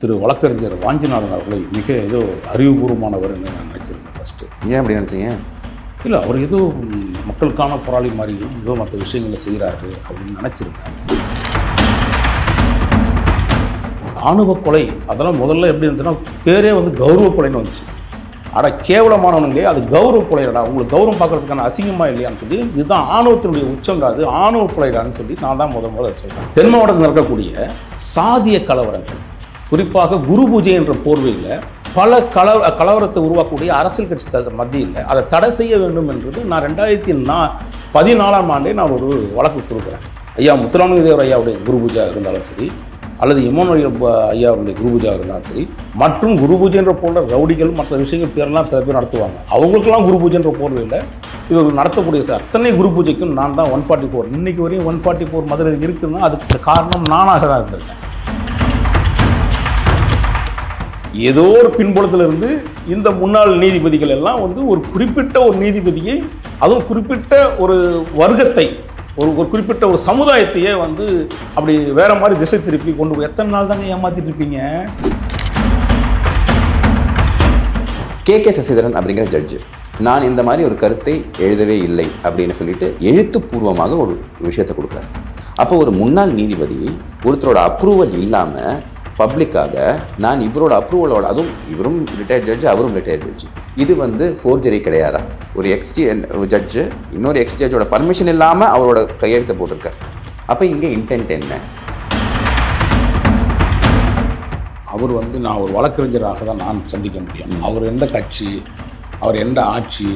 திரு வழக்கறிஞர் வாஞ்சிநாதன் அவர்களை மிக ஏதோ அறிவுபூர்வமானவர்னு நான் நினச்சிருந்தேன் ஃபஸ்ட்டு. ஏன் அப்படி நினச்சிங்க? இல்லை, அவர் ஏதோ மக்களுக்கான போராளி மாதிரி ஏதோ மற்ற விஷயங்களை செய்கிறாரு அப்படின்னு நினச்சிருந்தேன். ஆணவ கொலை அதெல்லாம் முதல்ல எப்படி இருந்துச்சுன்னா பேரே வந்து கௌரவ கொலைன்னு வந்துச்சு. ஆனால் கேவலமானவங்களே அது கௌரவ கொலைடா, உங்களுக்கு கௌரவம் பார்க்கறதுக்கான அசிங்கமாக இல்லையான்னு சொல்லி இதுதான் ஆணவத்தினுடைய உச்சங்காது, ஆணவ கொலைடான்னு சொல்லி நான் தான் முதல்ல சொல்கிறேன். தென் மாவட்டத்தில் நடக்கக்கூடிய சாதிய கலவரங்கள், குறிப்பாக குரு பூஜை என்ற போர்வையில் பல கலவரத்தை உருவாக்கக்கூடிய அரசியல் கட்சி மத்தியில் அதை தடை செய்ய வேண்டும் என்றது நான் 2014ஆம் ஆண்டே நான் ஒரு வழக்கு கொடுக்குறேன். ஐயா முத்துராமலிங்க தேவர் ஐயாவுடைய குரு பூஜா இருந்தாலும் சரி, அல்லது இமானுவேல் ஐயா அவருடைய குரு பூஜா இருந்தாலும் சரி, மற்றும் குரு பூஜை என்ற போன்ற ரவுடிகள் மற்ற விஷயங்கள் பேரெல்லாம் சில பேர் நடத்துவாங்க. அவங்களுக்கெல்லாம் குரு பூஜை என்ற போர்வையில் இவர்கள் நடத்தக்கூடிய அத்தனை குரு பூஜைக்கும் நான் தான் 144. இன்னைக்கு வரையும் 144 மதுரை இருக்குன்னா அதுக்கு காரணம் நானாக தான் இருந்திருக்கேன். ஏதோ ஒரு பின்புலத்திலிருந்து இந்த முன்னாள் நீதிபதிகள் எல்லாம் வந்து ஒரு குறிப்பிட்ட ஒரு நீதிபதியை, அதுவும் குறிப்பிட்ட ஒரு வர்க்கத்தை, ஒரு குறிப்பிட்ட ஒரு சமுதாயத்தையே வந்து அப்படி வேற மாதிரி திசை திருப்பி கொண்டு போய் எத்தனை நாள் தாங்க ஏமாத்திட்டு இருப்பீங்க? கே சசிதரன் அப்படிங்கிற ஜட்ஜு நான் இந்த மாதிரி ஒரு கருத்தை எழுதவே இல்லை அப்படின்னு சொல்லிட்டு எழுத்துப்பூர்வமாக ஒரு விஷயத்தை கொடுக்குறாரு. அப்போ ஒரு முன்னாள் நீதிபதி ஒருத்தரோட அப்ரூவல் இல்லாமல் பப்ளிக்காக நான் இவரோட அப்ரூவலோட, அதுவும் இவரும் ரிட்டையர்ட் ஜட்ஜு அவரும் ரிட்டையர்ட் ஜட்ஜு, இது வந்து ஃபோர்ஜரி கிடையாதா? ஒரு ஜட்ஜு இன்னொரு ஜட்ஜோட பர்மிஷன் இல்லாமல் அவரோட கையெழுத்தை போட்டிருக்கார். அப்போ இங்கே இன்டென்ட் என்ன? அவர் வந்து நான் ஒரு வழக்கறிஞராக தான் நான் சந்திக்க முடியும். அவர் எந்த கட்சி, அவர் எந்த ஆட்சி,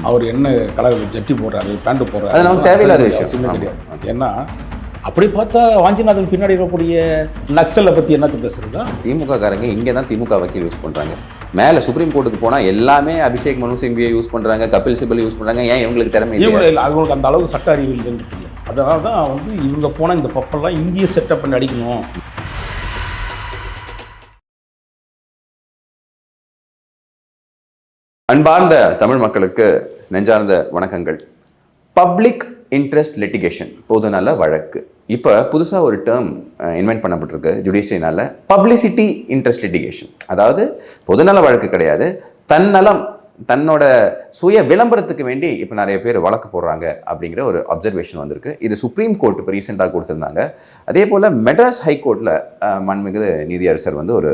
அவர் என்ன கலர் ஜட்டி போடுறாரு, பேண்ட் போடுறாரு, அது நமக்கு தேவையில்லாத விஷயம் கிடையாது. ஏன்னா அப்படி பார்த்தா வாஞ்சிநாதன் பின்னாடி இருக்கக்கூடிய நக்சலை பற்றி என்னத்தை பேசுறதா? திமுக காரங்க இங்கே தான் திமுக வக்கீல் யூஸ் பண்ணுறாங்க. மேலே சுப்ரீம் கோர்ட்டுக்கு போனால் எல்லாமே அபிஷேக் மனு சிங்வியை யூஸ் பண்ணுறாங்க, கபில் சிபல் யூஸ் பண்ணுறாங்க. ஏன் இவங்களுக்கு திறமை இல்லை? அவங்களுக்கு அந்த அளவுக்கு சட்ட அறிவு இல்லைன்னு தெரியும். அதனால தான் வந்து இவங்க போனால் இந்த பப்பெல்லாம் இங்கேயே செட்டப் பண்ணி அடிக்கணும். அன்பார்ந்த தமிழ் மக்களுக்கு நெஞ்சார்ந்த வணக்கங்கள். பப்ளிக் இன்ட்ரெஸ்ட் லிட்டிகேஷன், பொதுநல வழக்கு. இப்போ புதுசாக ஒரு டேர்ம் இன்வென்ட் பண்ணப்பட்டிருக்கு ஜுடிஷியரினால, பப்ளிசிட்டி இன்ட்ரெஸ்ட் லிட்டிகேஷன். அதாவது பொதுநல வழக்கு கிடையாது, தன்னலம், தன்னோட சுய விளம்பரத்துக்கு வேண்டி இப்போ நிறைய பேர் வழக்கு போடுறாங்க அப்படிங்கிற ஒரு அப்சர்வேஷன் வந்திருக்கு. இது சுப்ரீம் கோர்ட் இப்போ ரீசெண்டாக கொடுத்துருந்தாங்க. அதே போல் மெட்ராஸ் ஹைகோர்ட்டில் மாண்புமிகு நீதியரசர் வந்து ஒரு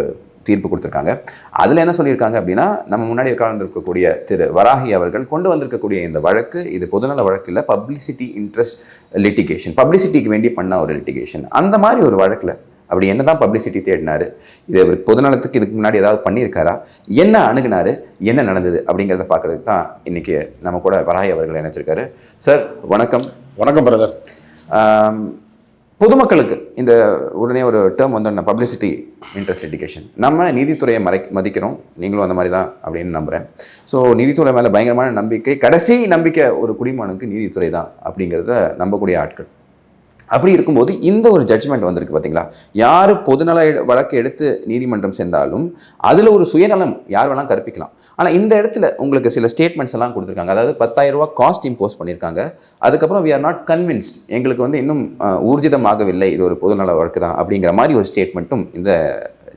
தீர்ப்பு கொடுத்துருக்காங்க. அதில் என்ன சொல்லியிருக்காங்க அப்படின்னா, நம்ம முன்னாடி உட்கார்ந்துருக்கக்கூடிய திரு வராகி அவர்கள் கொண்டு வந்திருக்கக்கூடிய இந்த வழக்கு இது பொதுநல வழக்கு இல்லை, பப்ளிசிட்டி இன்ட்ரெஸ்ட் லிட்டிகேஷன், பப்ளிசிட்டிக்கு வேண்டி பண்ண ஒரு லிட்டிகேஷன். அந்த மாதிரி ஒரு வழக்கில் அப்படி என்ன தான் பப்ளிசிட்டி தேடினாரு, இது பொதுநலத்துக்கு இதுக்கு முன்னாடி ஏதாவது பண்ணியிருக்காரா, என்ன அணுகுனாரு, என்ன நடந்தது அப்படிங்கிறத பார்க்குறதுக்கு தான் இன்றைக்கி நம்ம கூட வராகி அவர்கள் நினைச்சிருக்காரு. சார் வணக்கம். வணக்கம் பிரதர். பொதுமக்களுக்கு இந்த உடனே ஒரு டேர்ம் வந்தோன்னா பப்ளிசிட்டி இன்ட்ரெஸ்ட் லிட்டிகேஷன், நம்ம நீதித்துறையை மதிக்கிறோம், நீங்களும் அந்த மாதிரி தான் அப்படின்னு நம்புகிறேன். ஸோ நீதித்துறை மேலே பயங்கரமான நம்பிக்கை, கடைசி நம்பிக்கை ஒரு குடிமகனுக்கு நீதித்துறை தான் அப்படிங்கிறத நம்பக்கூடிய ஆட்கள். அப்படி இருக்கும்போது இந்த ஒரு ஜட்ஜ்மெண்ட் வந்திருக்கு பார்த்தீங்களா? யார் பொதுநல வழக்கு எடுத்து நீதிமன்றம் சென்றாலும் அதில் ஒரு சுயநலம் யார் வேணாலும் கற்பிக்கலாம். ஆனால் இந்த இடத்துல உங்களுக்கு சில ஸ்டேட்மெண்ட்ஸ் எல்லாம் கொடுத்துருக்காங்க. அதாவது 10,000 ரூபா காஸ்ட் இம்போஸ் பண்ணியிருக்காங்க. அதுக்கப்புறம் வி ஆர் நாட் கன்வின்ஸ்ட், எங்களுக்கு வந்து இன்னும் ஊர்ஜிதமாகவில்லை இது ஒரு பொதுநல வழக்கு தான் அப்படிங்கிற மாதிரி ஒரு ஸ்டேட்மெண்ட்டும் இந்த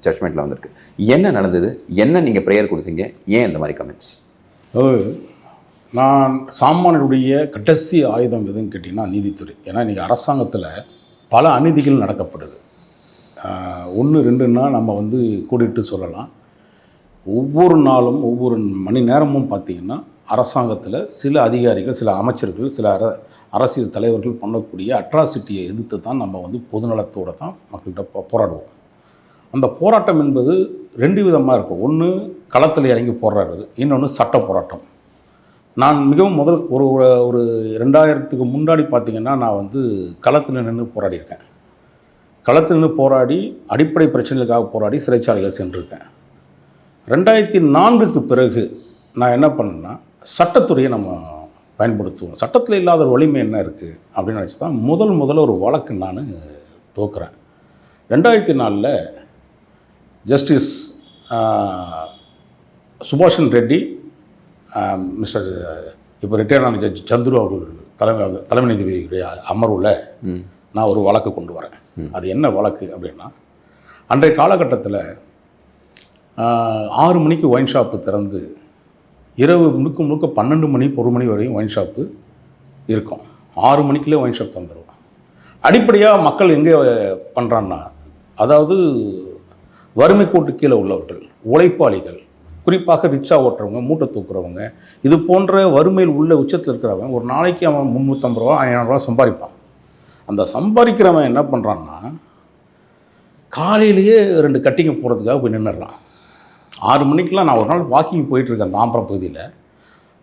ஜட்ஜ்மெண்ட்டில் வந்திருக்கு. என்ன நடந்தது, என்ன நீங்கள் ப்ரேயர் கொடுத்தீங்க, ஏன் இந்த மாதிரி கமெண்ட்ஸ்? நான் சாமானியுடைய கடைசி ஆயுதம் எதுன்னு கேட்டிங்கன்னா நீதித்துறை. ஏன்னா இன்றைக்கி அரசாங்கத்தில் பல அநீதிகள் நடக்கப்படுது. 1 2ன்னா நம்ம வந்து கூடிட்டு சொல்லலாம். ஒவ்வொரு நாளும் ஒவ்வொரு மணி நேரமும் பார்த்திங்கன்னா அரசாங்கத்தில் சில அதிகாரிகள், சில அமைச்சர்கள், சில அரசியல் தலைவர்கள் பண்ணக்கூடிய அட்ராசிட்டியை எதிர்த்து தான் நம்ம வந்து பொதுநலத்தோடு தான் மக்கள்கிட்ட போராடுவோம். அந்த போராட்டம் என்பது 2 விதமாக இருக்கும். ஒன்று களத்தில் இறங்கி போராடுறது, இன்னொன்று சட்ட போராட்டம். நான் மிகவும் ஒரு 2000க்கு முன்னாடி பார்த்திங்கன்னா நான் வந்து களத்தில் நின்று போராடியிருக்கேன். களத்தில் நின்று போராடி அடிப்படை பிரச்சனைகளுக்காக போராடி சிறைச்சாலைகள் சென்றிருக்கேன். 2004க்கு பிறகு நான் என்ன பண்ணேன்னா, சட்டத்துறையை நம்ம பயன்படுத்துவோம், சட்டத்தில் இல்லாத ஒரு வலிமை என்ன இருக்குது அப்படின்னு நினச்சி தான் முதல்ல ஒரு வழக்கு நான் தோக்குறேன். 2004 ஜஸ்டிஸ் சுபாஷன் ரெட்டி, மிஸ்டர் இப்போ ரிட்டையர்ட் ஆன ஜட்ஜ் சந்துரு அவர்கள் தலைமை நீதிபதியுடைய அமர்வில் நான் ஒரு வழக்கு கொண்டு வரேன். அது என்ன வழக்கு அப்படின்னா, அன்றைய காலகட்டத்தில் 6 மணிக்கு ஒயின் ஷாப்பு திறந்து இரவு முழுக்க முழுக்க 12 மணி 1 மணி வரையும் ஒயின் ஷாப்பு இருக்கும். 6 மணிக்குள்ளே ஒயின் ஷாப் திறந்துருவோம். அடிப்படையாக மக்கள் எங்கே பண்ணுறான்னா, அதாவது வறுமை கோட்டு கீழே உள்ளவர்கள், உழைப்பாளிகள், குறிப்பாக ரிக்ஷா ஓட்டுறவங்க, மூட்டை தூக்குறவங்க, இது போன்ற வறுமையில் உள்ள உச்சத்தில் இருக்கிறவன் ஒரு நாளைக்கு அவன் 350 ரூபா 500 ரூபா சம்பாதிப்பான். அந்த சம்பாதிக்கிறவன் என்ன பண்ணுறான்னா, காலையிலேயே 2 கட்டிங்க போகிறதுக்காக போய் நின்றுறான். 6 மணிக்கெலாம் நான் ஒரு நாள் வாக்கிங் போயிட்டுருக்கேன் தாம்பரம் பகுதியில்.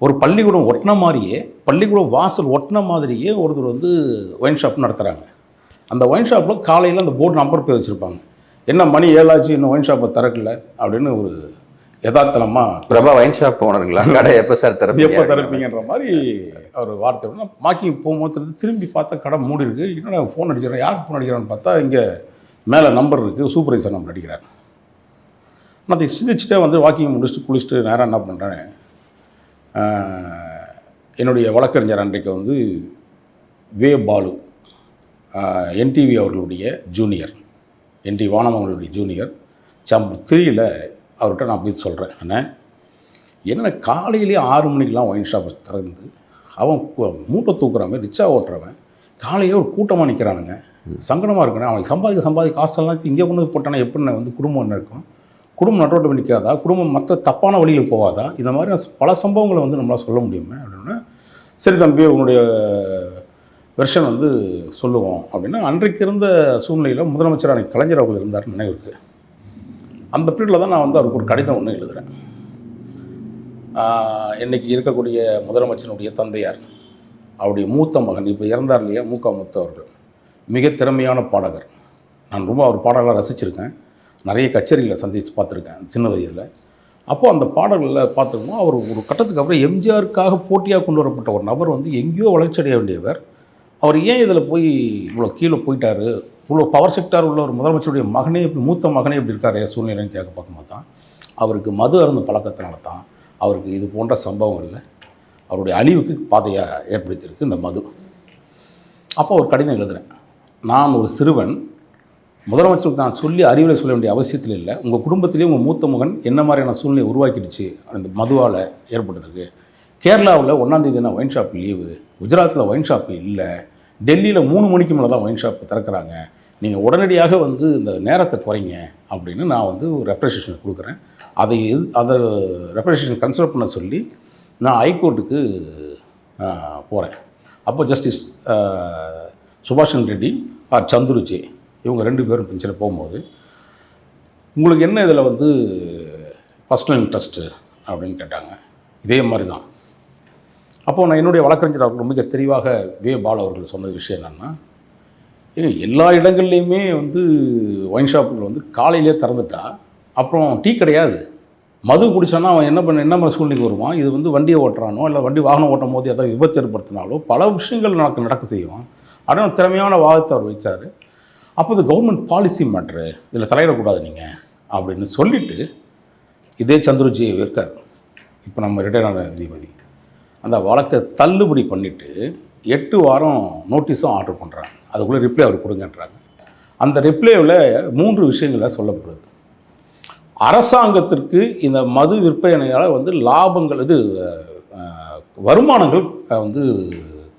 ஒரு பள்ளிக்கூடம் ஒட்டின மாதிரியே, பள்ளிக்கூடம் வாசல் ஒட்டின மாதிரியே ஒருத்தர் வந்து ஒயின் ஷாப் நடத்துகிறாங்க. அந்த ஒயின் ஷாப்பில் காலையில் அந்த போர்டு நம்பர் பேர் வச்சுருப்பாங்க. என்ன மணி 7 ஆச்சு இன்னும் ஒயின் ஷாப்பை திறக்கல அப்படின்னு ஒரு யதார்த்தமாக, பிரபா ஒயின் ஷாப் ஓனருங்களா, கடை எப்போ சார் திறப்பீங்கன்ற மாதிரி அவர் வார்த்தை. வாக்கிங் போகும்போது திரும்பி பார்த்தா கடை மூடி இருக்குது. என்னடா ஃபோன் அடிக்கிறேன், யாருக்கு ஃபோன் அடிக்கிறான்னு பார்த்தா இங்கே மேலே நம்பர் இருக்குது, சூப்பர்வைசர் நம்பர் அடிக்கிறார். நான் அதை சிந்திச்சுட்டே வந்து வாக்கிங் முடிச்சுட்டு குளிச்சுட்டு நேராக என்ன பண்ணுறேன், என்னுடைய வழக்கறிஞர் அன்றைக்கு வந்து வே பாலு, என்டிவி அவர்களுடைய ஜூனியர், என்டி வானம் அவர்களுடைய ஜூனியர், சாம்பர் 3ல் அவர்கிட்ட நான் போய் சொல்கிறேன், அண்ணன் என்ன காலையிலேயே 6 மணிக்கெலாம் ஒயின் ஷாப் திறந்து அவன் மூட்டை தூக்குறவன், ரிக்ஷா ஓட்டுறவன் காலையிலே ஒரு கூட்டமாக நிற்கிறானுங்க, சங்கடமாக இருக்கணும். அவனுக்கு சம்பாதிக்க காசெல்லாம் இங்கே கொண்டு போட்டானா எப்படின்னா வந்து குடும்பம் என்ன இருக்கும், குடும்பம் நட்டோட்டம் நிற்காதா, குடும்பம் மற்ற தப்பான வழியில் போகாதா, இந்த மாதிரி பல சம்பவங்களை வந்து நம்மளால் சொல்ல முடியுமே அப்படின்னா, சரி தம்பி உன்னுடைய வெர்ஷன் வந்து சொல்லுவோம் அப்படின்னா, அன்றைக்கு இருந்த சூழ்நிலையில் முதலமைச்சர் அன்றைக்கு கலைஞர் அவர்கள் இருந்தார் நினைவுக்கு. அந்த பீரியடில் தான் நான் வந்து அவருக்கு ஒரு கடிதம் ஒன்று எழுதுகிறேன். இன்றைக்கி இருக்கக்கூடிய முதலமைச்சருடைய தந்தையார், அவருடைய மூத்த மகன், இப்போ இறந்தார் இல்லையா, மூத்த அவர்கள் மிக திறமையான பாடகர். நான் ரொம்ப அவர் பாடலாக ரசிச்சிருக்கேன். நிறைய கச்சேரிகளை சந்தித்து பார்த்துருக்கேன் சின்ன வயதில். அப்போது அந்த பாடல்களில் பார்த்துக்கணும், அவர் ஒரு கட்டத்துக்கு அப்புறம் எம்ஜிஆருக்காக போட்டியாக கொண்டு வரப்பட்ட ஒரு நபர் வந்து எங்கேயோ வளர்ச்சி அடைய வேண்டியவர், அவர் ஏன் இதில் போய் இவ்வளோ கீழே போயிட்டார், இவ்வளோ பவர் செக்டார் உள்ள ஒரு முதலமைச்சருடைய மகனே மூத்த மகனே இப்படி இருக்காரு சூழ்நிலைன்னு கேட்க பார்க்கும்போது தான் அவருக்கு மது அருந்த பழக்கத்தினால தான் அவருக்கு இது போன்ற சம்பவங்களில் அவருடைய அழிவுக்கு பாதையாக ஏற்படுத்தியிருக்கு இந்த மது. அப்போ ஒரு கடிதம் எழுதுகிறேன், நான் ஒரு சிறுவன், முதலமைச்சருக்கு நான் சொல்லி அறிவுரை சொல்ல வேண்டிய அவசியத்தில் இல்லை, உங்கள் குடும்பத்திலேயே உங்கள் மூத்த மகன் என்ன மாதிரியான சூழ்நிலை உருவாக்கிடுச்சு அந்த மதுவால் ஏற்பட்டதுக்கு. கேரளாவில் 1ஆம் தேதி ஒயின் ஷாப் லீவு, குஜராத்தில் ஒயின் ஷாப்பு இல்லை, டெல்லியில் 3 மணிக்கு மேலே தான் ஒயின் ஷாப்பு திறக்கிறாங்க, நீங்கள் உடனடியாக வந்து இந்த நேரத்தை குறைங்க அப்படின்னு நான் வந்து ஒரு ரெப்ரசன்டேஷன் கொடுக்குறேன். அதை ரெப்ரசன்டேஷன் கன்சிடர் பண்ண சொல்லி நான் ஹைகோர்ட்டுக்கு போகிறேன். அப்போ ஜஸ்டிஸ் சுபாஷன் ரெட்டி ஆர் சந்துருஜி இவங்க 2 பேரும் பெஞ்சில் போகும்போது, உங்களுக்கு என்ன இதில் வந்து பர்சனல் இன்ட்ரெஸ்ட்டு அப்படின்னு கேட்டாங்க. இதே மாதிரி தான். அப்போது நான் என்னுடைய வழக்கறிஞர் அவர்கள் மிக தெளிவாக வே பால் அவர்கள் சொன்ன விஷயம் என்னென்னா, எல்லா இடங்கள்லையுமே வந்து ஒயின் ஷாப்புகள் வந்து காலையிலே திறந்துட்டா அப்புறம் டீ கிடையாது, மது குடித்தானா அவன் என்ன மாதிரி சூழ்நிலைக்கு வருவான், இது வந்து வண்டியை ஓட்டுறானோ இல்லை வண்டி வாகனம் ஓட்டும் போது ஏதாவது விபத்து ஏற்படுத்தினாலோ பல விஷயங்கள் நடக்க செய்வான். ஆனால் திறமையான வாதத்தை அவர் வைத்தார். அப்போ இது கவர்மெண்ட் பாலிசி மேட்ரு, இதில் தலையிடக்கூடாது நீங்கள் அப்படின்னு சொல்லிவிட்டு இதே சந்துருஜி இருக்கார், இப்போ நம்ம ரிட்டையர்டான நீதிபதி, அந்த வழக்கை தள்ளுபடி பண்ணிவிட்டு 8 வாரம் நோட்டீஸும் ஆர்டர் பண்ணுறாங்க. அதுக்குள்ளே ரிப்ளை அவர் கொடுங்கன்றாங்க. அந்த ரிப்ளைவில் 3 விஷயங்களில் சொல்லப்படுது. அரசாங்கத்திற்கு இந்த மது விற்பனையால் வந்து லாபங்கள் இது வருமானங்கள் வந்து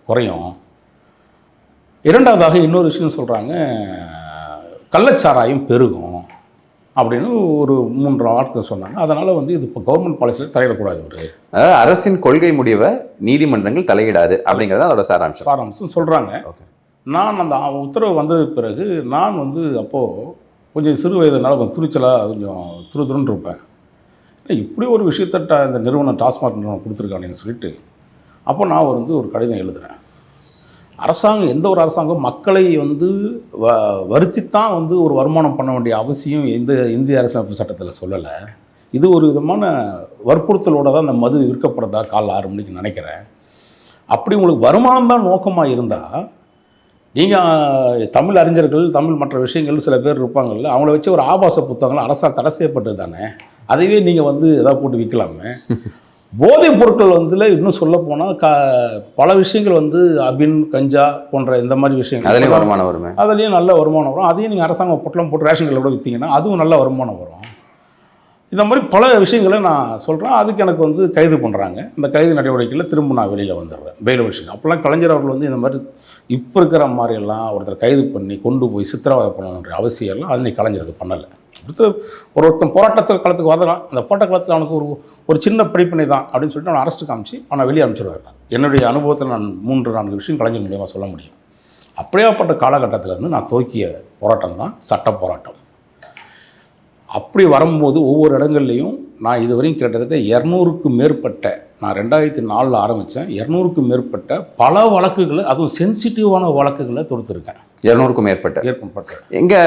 குறையும். இரண்டாவதாக இன்னொரு விஷயம் சொல்கிறாங்க, கள்ளச்சாராயம் பெருகும் அப்படின்னு ஒரு 3 ஆட்கள் சொன்னாங்க. அதனால் வந்து இது இப்போ கவர்மெண்ட் பாலிசியில் தலையிடக்கூடாது. ஒரு அரசின் கொள்கை முடிவை நீதிமன்றங்கள் தலையிடாது அப்படிங்கிறது அதோட சாராம்சம் சொல்கிறாங்க. நான் அந்த உத்தரவு வந்தது பிறகு நான் வந்து அப்போது கொஞ்சம் சிறு வயதுனால கொஞ்சம் துணிச்சலாக கொஞ்சம் துருன்னு இருப்பேன். இப்படி ஒரு விஷயத்த இந்த நிறுவனம் டாஸ்மாக் நிறுவனம் கொடுத்துருக்காங்கன்னு சொல்லிட்டு அப்போ நான் வந்து ஒரு கடிதம் எழுதுகிறேன். அரசாங்கம் எந்த ஒரு அரசாங்கம் மக்களை வந்து வருத்தித்தான் வந்து ஒரு வருமானம் பண்ண வேண்டிய அவசியம் இந்திய அரசியலமைப்பு சட்டத்தில் சொல்லலை. இது ஒரு விதமான வற்புறுத்தலோடு தான் இந்த மது விற்கப்படுறதா காலைல 6 மணிக்கு நினைக்கிறேன். அப்படி உங்களுக்கு வருமானம் தான் நோக்கமாக இருந்தால் நீங்கள் தமிழ் அறிஞர்கள், தமிழ் மற்ற விஷயங்கள் சில பேர் இருப்பாங்கள்ல, அவங்கள வச்சு ஒரு ஆபாச புத்தகங்கள் அரசால் தடை செய்யப்பட்டது தானே, அதையே நீங்கள் வந்து எதாவது போட்டு விற்கலாமே. போதைப் பொருட்கள் வந்து இன்னும் சொல்ல போனால் பல விஷயங்கள் வந்து அபின், கஞ்சா போன்ற இந்த மாதிரி விஷயங்கள் அதுலேயும் வருமானம் வரும், அதுலேயும் நல்ல வருமானம் வரும். அதையும் நீங்கள் அரசாங்கம் பொட்டலம் போட்டு ரேஷன் கடையில் கூட விற்றீங்கன்னா அதுவும் நல்ல வருமானம் வரும். இந்த மாதிரி பல விஷயங்களை நான் சொல்கிறேன். அதுக்கு எனக்கு வந்து கைது பண்ணுறாங்க. இந்த கைது நடவடிக்கையில் திரும்ப நான் வெளியில் வந்துடுறேன் பெயில் விஷயம். அப்போல்லாம் கலைஞர் அவர்கள் வந்து இந்த மாதிரி இப்போ இருக்கிற மாதிரியெல்லாம் ஒருத்தர் கைது பண்ணி கொண்டு போய் சித்திரவதை பண்ணணுன்ற அவசியம் எல்லாம் அது கலைஞர் அது பண்ணலை. ஒருத்தன் போராட்டத்தில் களத்துக்கு வரலாம், அந்த போராட்ட காலத்தில் அவனுக்கு ஒரு சின்ன படிப்பினை தான் அப்படின்னு சொல்லிட்டு அவனை அரெஸ்ட்டு காமிச்சு அவனை வெளியே அனுப்பிச்சிடுவார். என்னுடைய அனுபவத்தில் நான் 3-4 விஷயம் கலைஞர் மூலியமாக சொல்ல முடியும். அப்படியாப்பட்ட காலகட்டத்தில் இருந்து நான் துவக்கிய போராட்டம் தான் சட்ட போராட்டம். அப்படி வரும்போது ஒவ்வொரு இடங்கள்லையும் நான் இதுவரையும் கிட்டத்தட்ட 200க்கும் மேற்பட்ட, நான் 2004 ஆரம்பித்தேன், 200க்கும் மேற்பட்ட பல வழக்குகளை, அதுவும் சென்சிட்டிவான வழக்குகளை தொடுத்துருக்கேன். 200க்கும் மேற்பட்ட எங்கே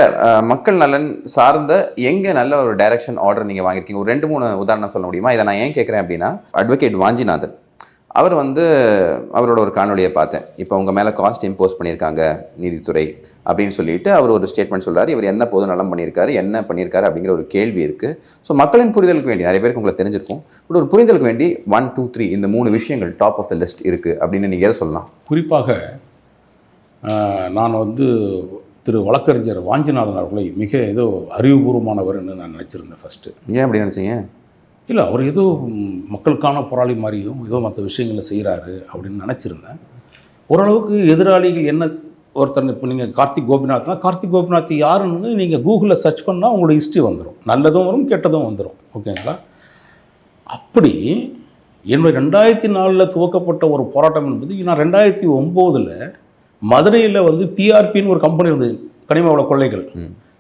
மக்கள் நலன் சார்ந்த எங்கே நல்ல ஒரு டைரக்ஷன் ஆர்டர் நீங்கள் வாங்கியிருக்கீங்க? ஒரு 2-3 உதாரணம் சொல்ல முடியுமா? இதை நான் ஏன் கேட்குறேன் அப்படின்னா, அட்வொகேட் வாஞ்சிநாதன் அவர் வந்து அவரோட ஒரு காணொலியை பார்த்தேன். இப்போ உங்கள் மேலே காஸ்ட் இம்போஸ் பண்ணியிருக்காங்க நீதித்துறை அப்படின்னு சொல்லிட்டு அவர் ஒரு ஸ்டேட்மெண்ட் சொல்கிறார். இவர் என்ன பொது நலம் பண்ணியிருக்காரு, என்ன பண்ணியிருக்காரு அப்படிங்கிற ஒரு கேள்வி இருக்குது. ஸோ மக்களின் புரிதலுக்கு வேண்டி, நிறைய பேருக்கு உங்களுக்கு தெரிஞ்சிருக்கும், பட் ஒரு புரிதலுக்கு வேண்டி 1, 2, 3 இந்த 3 விஷயங்கள் டாப் ஆஃப் த லிஸ்ட் இருக்குது அப்படின்னு நீங்கள் எதை சொல்லலாம்? குறிப்பாக நான் வந்து திரு வழக்கறிஞர் வாஞ்சிநாதன் அவர்களை மிக ஏதோ அறிவுபூர்வமானவர்னு நான் நினச்சிருந்தேன் ஃபஸ்ட்டு. ஏன் அப்படி நினச்சிங்க? இல்லை, அவர் ஏதோ மக்களுக்கான போராளி மாதிரியும் ஏதோ மற்ற விஷயங்களை செய்கிறாரு அப்படின்னு நினச்சிருந்தேன். ஓரளவுக்கு எதிராளிகள் என்ன, ஒருத்தர் இப்போ நீங்கள் கார்த்திக் கோபிநாத்னா, கார்த்திக் கோபிநாத் யாருன்னு நீங்கள் கூகுளில் சர்ச் பண்ணால் உங்களோட ஹிஸ்ட்ரி வந்துடும். நல்லதும் வரும், கெட்டதும் வந்துடும். ஓகேங்களா? அப்படி என்னுடைய 2004 துவக்கப்பட்ட ஒரு போராட்டம் என்பது, நான் 2009 மதுரையில் வந்து பிஆர்பின்னு ஒரு கம்பெனி இருந்தது, கனிம வள கொள்ளைகள்.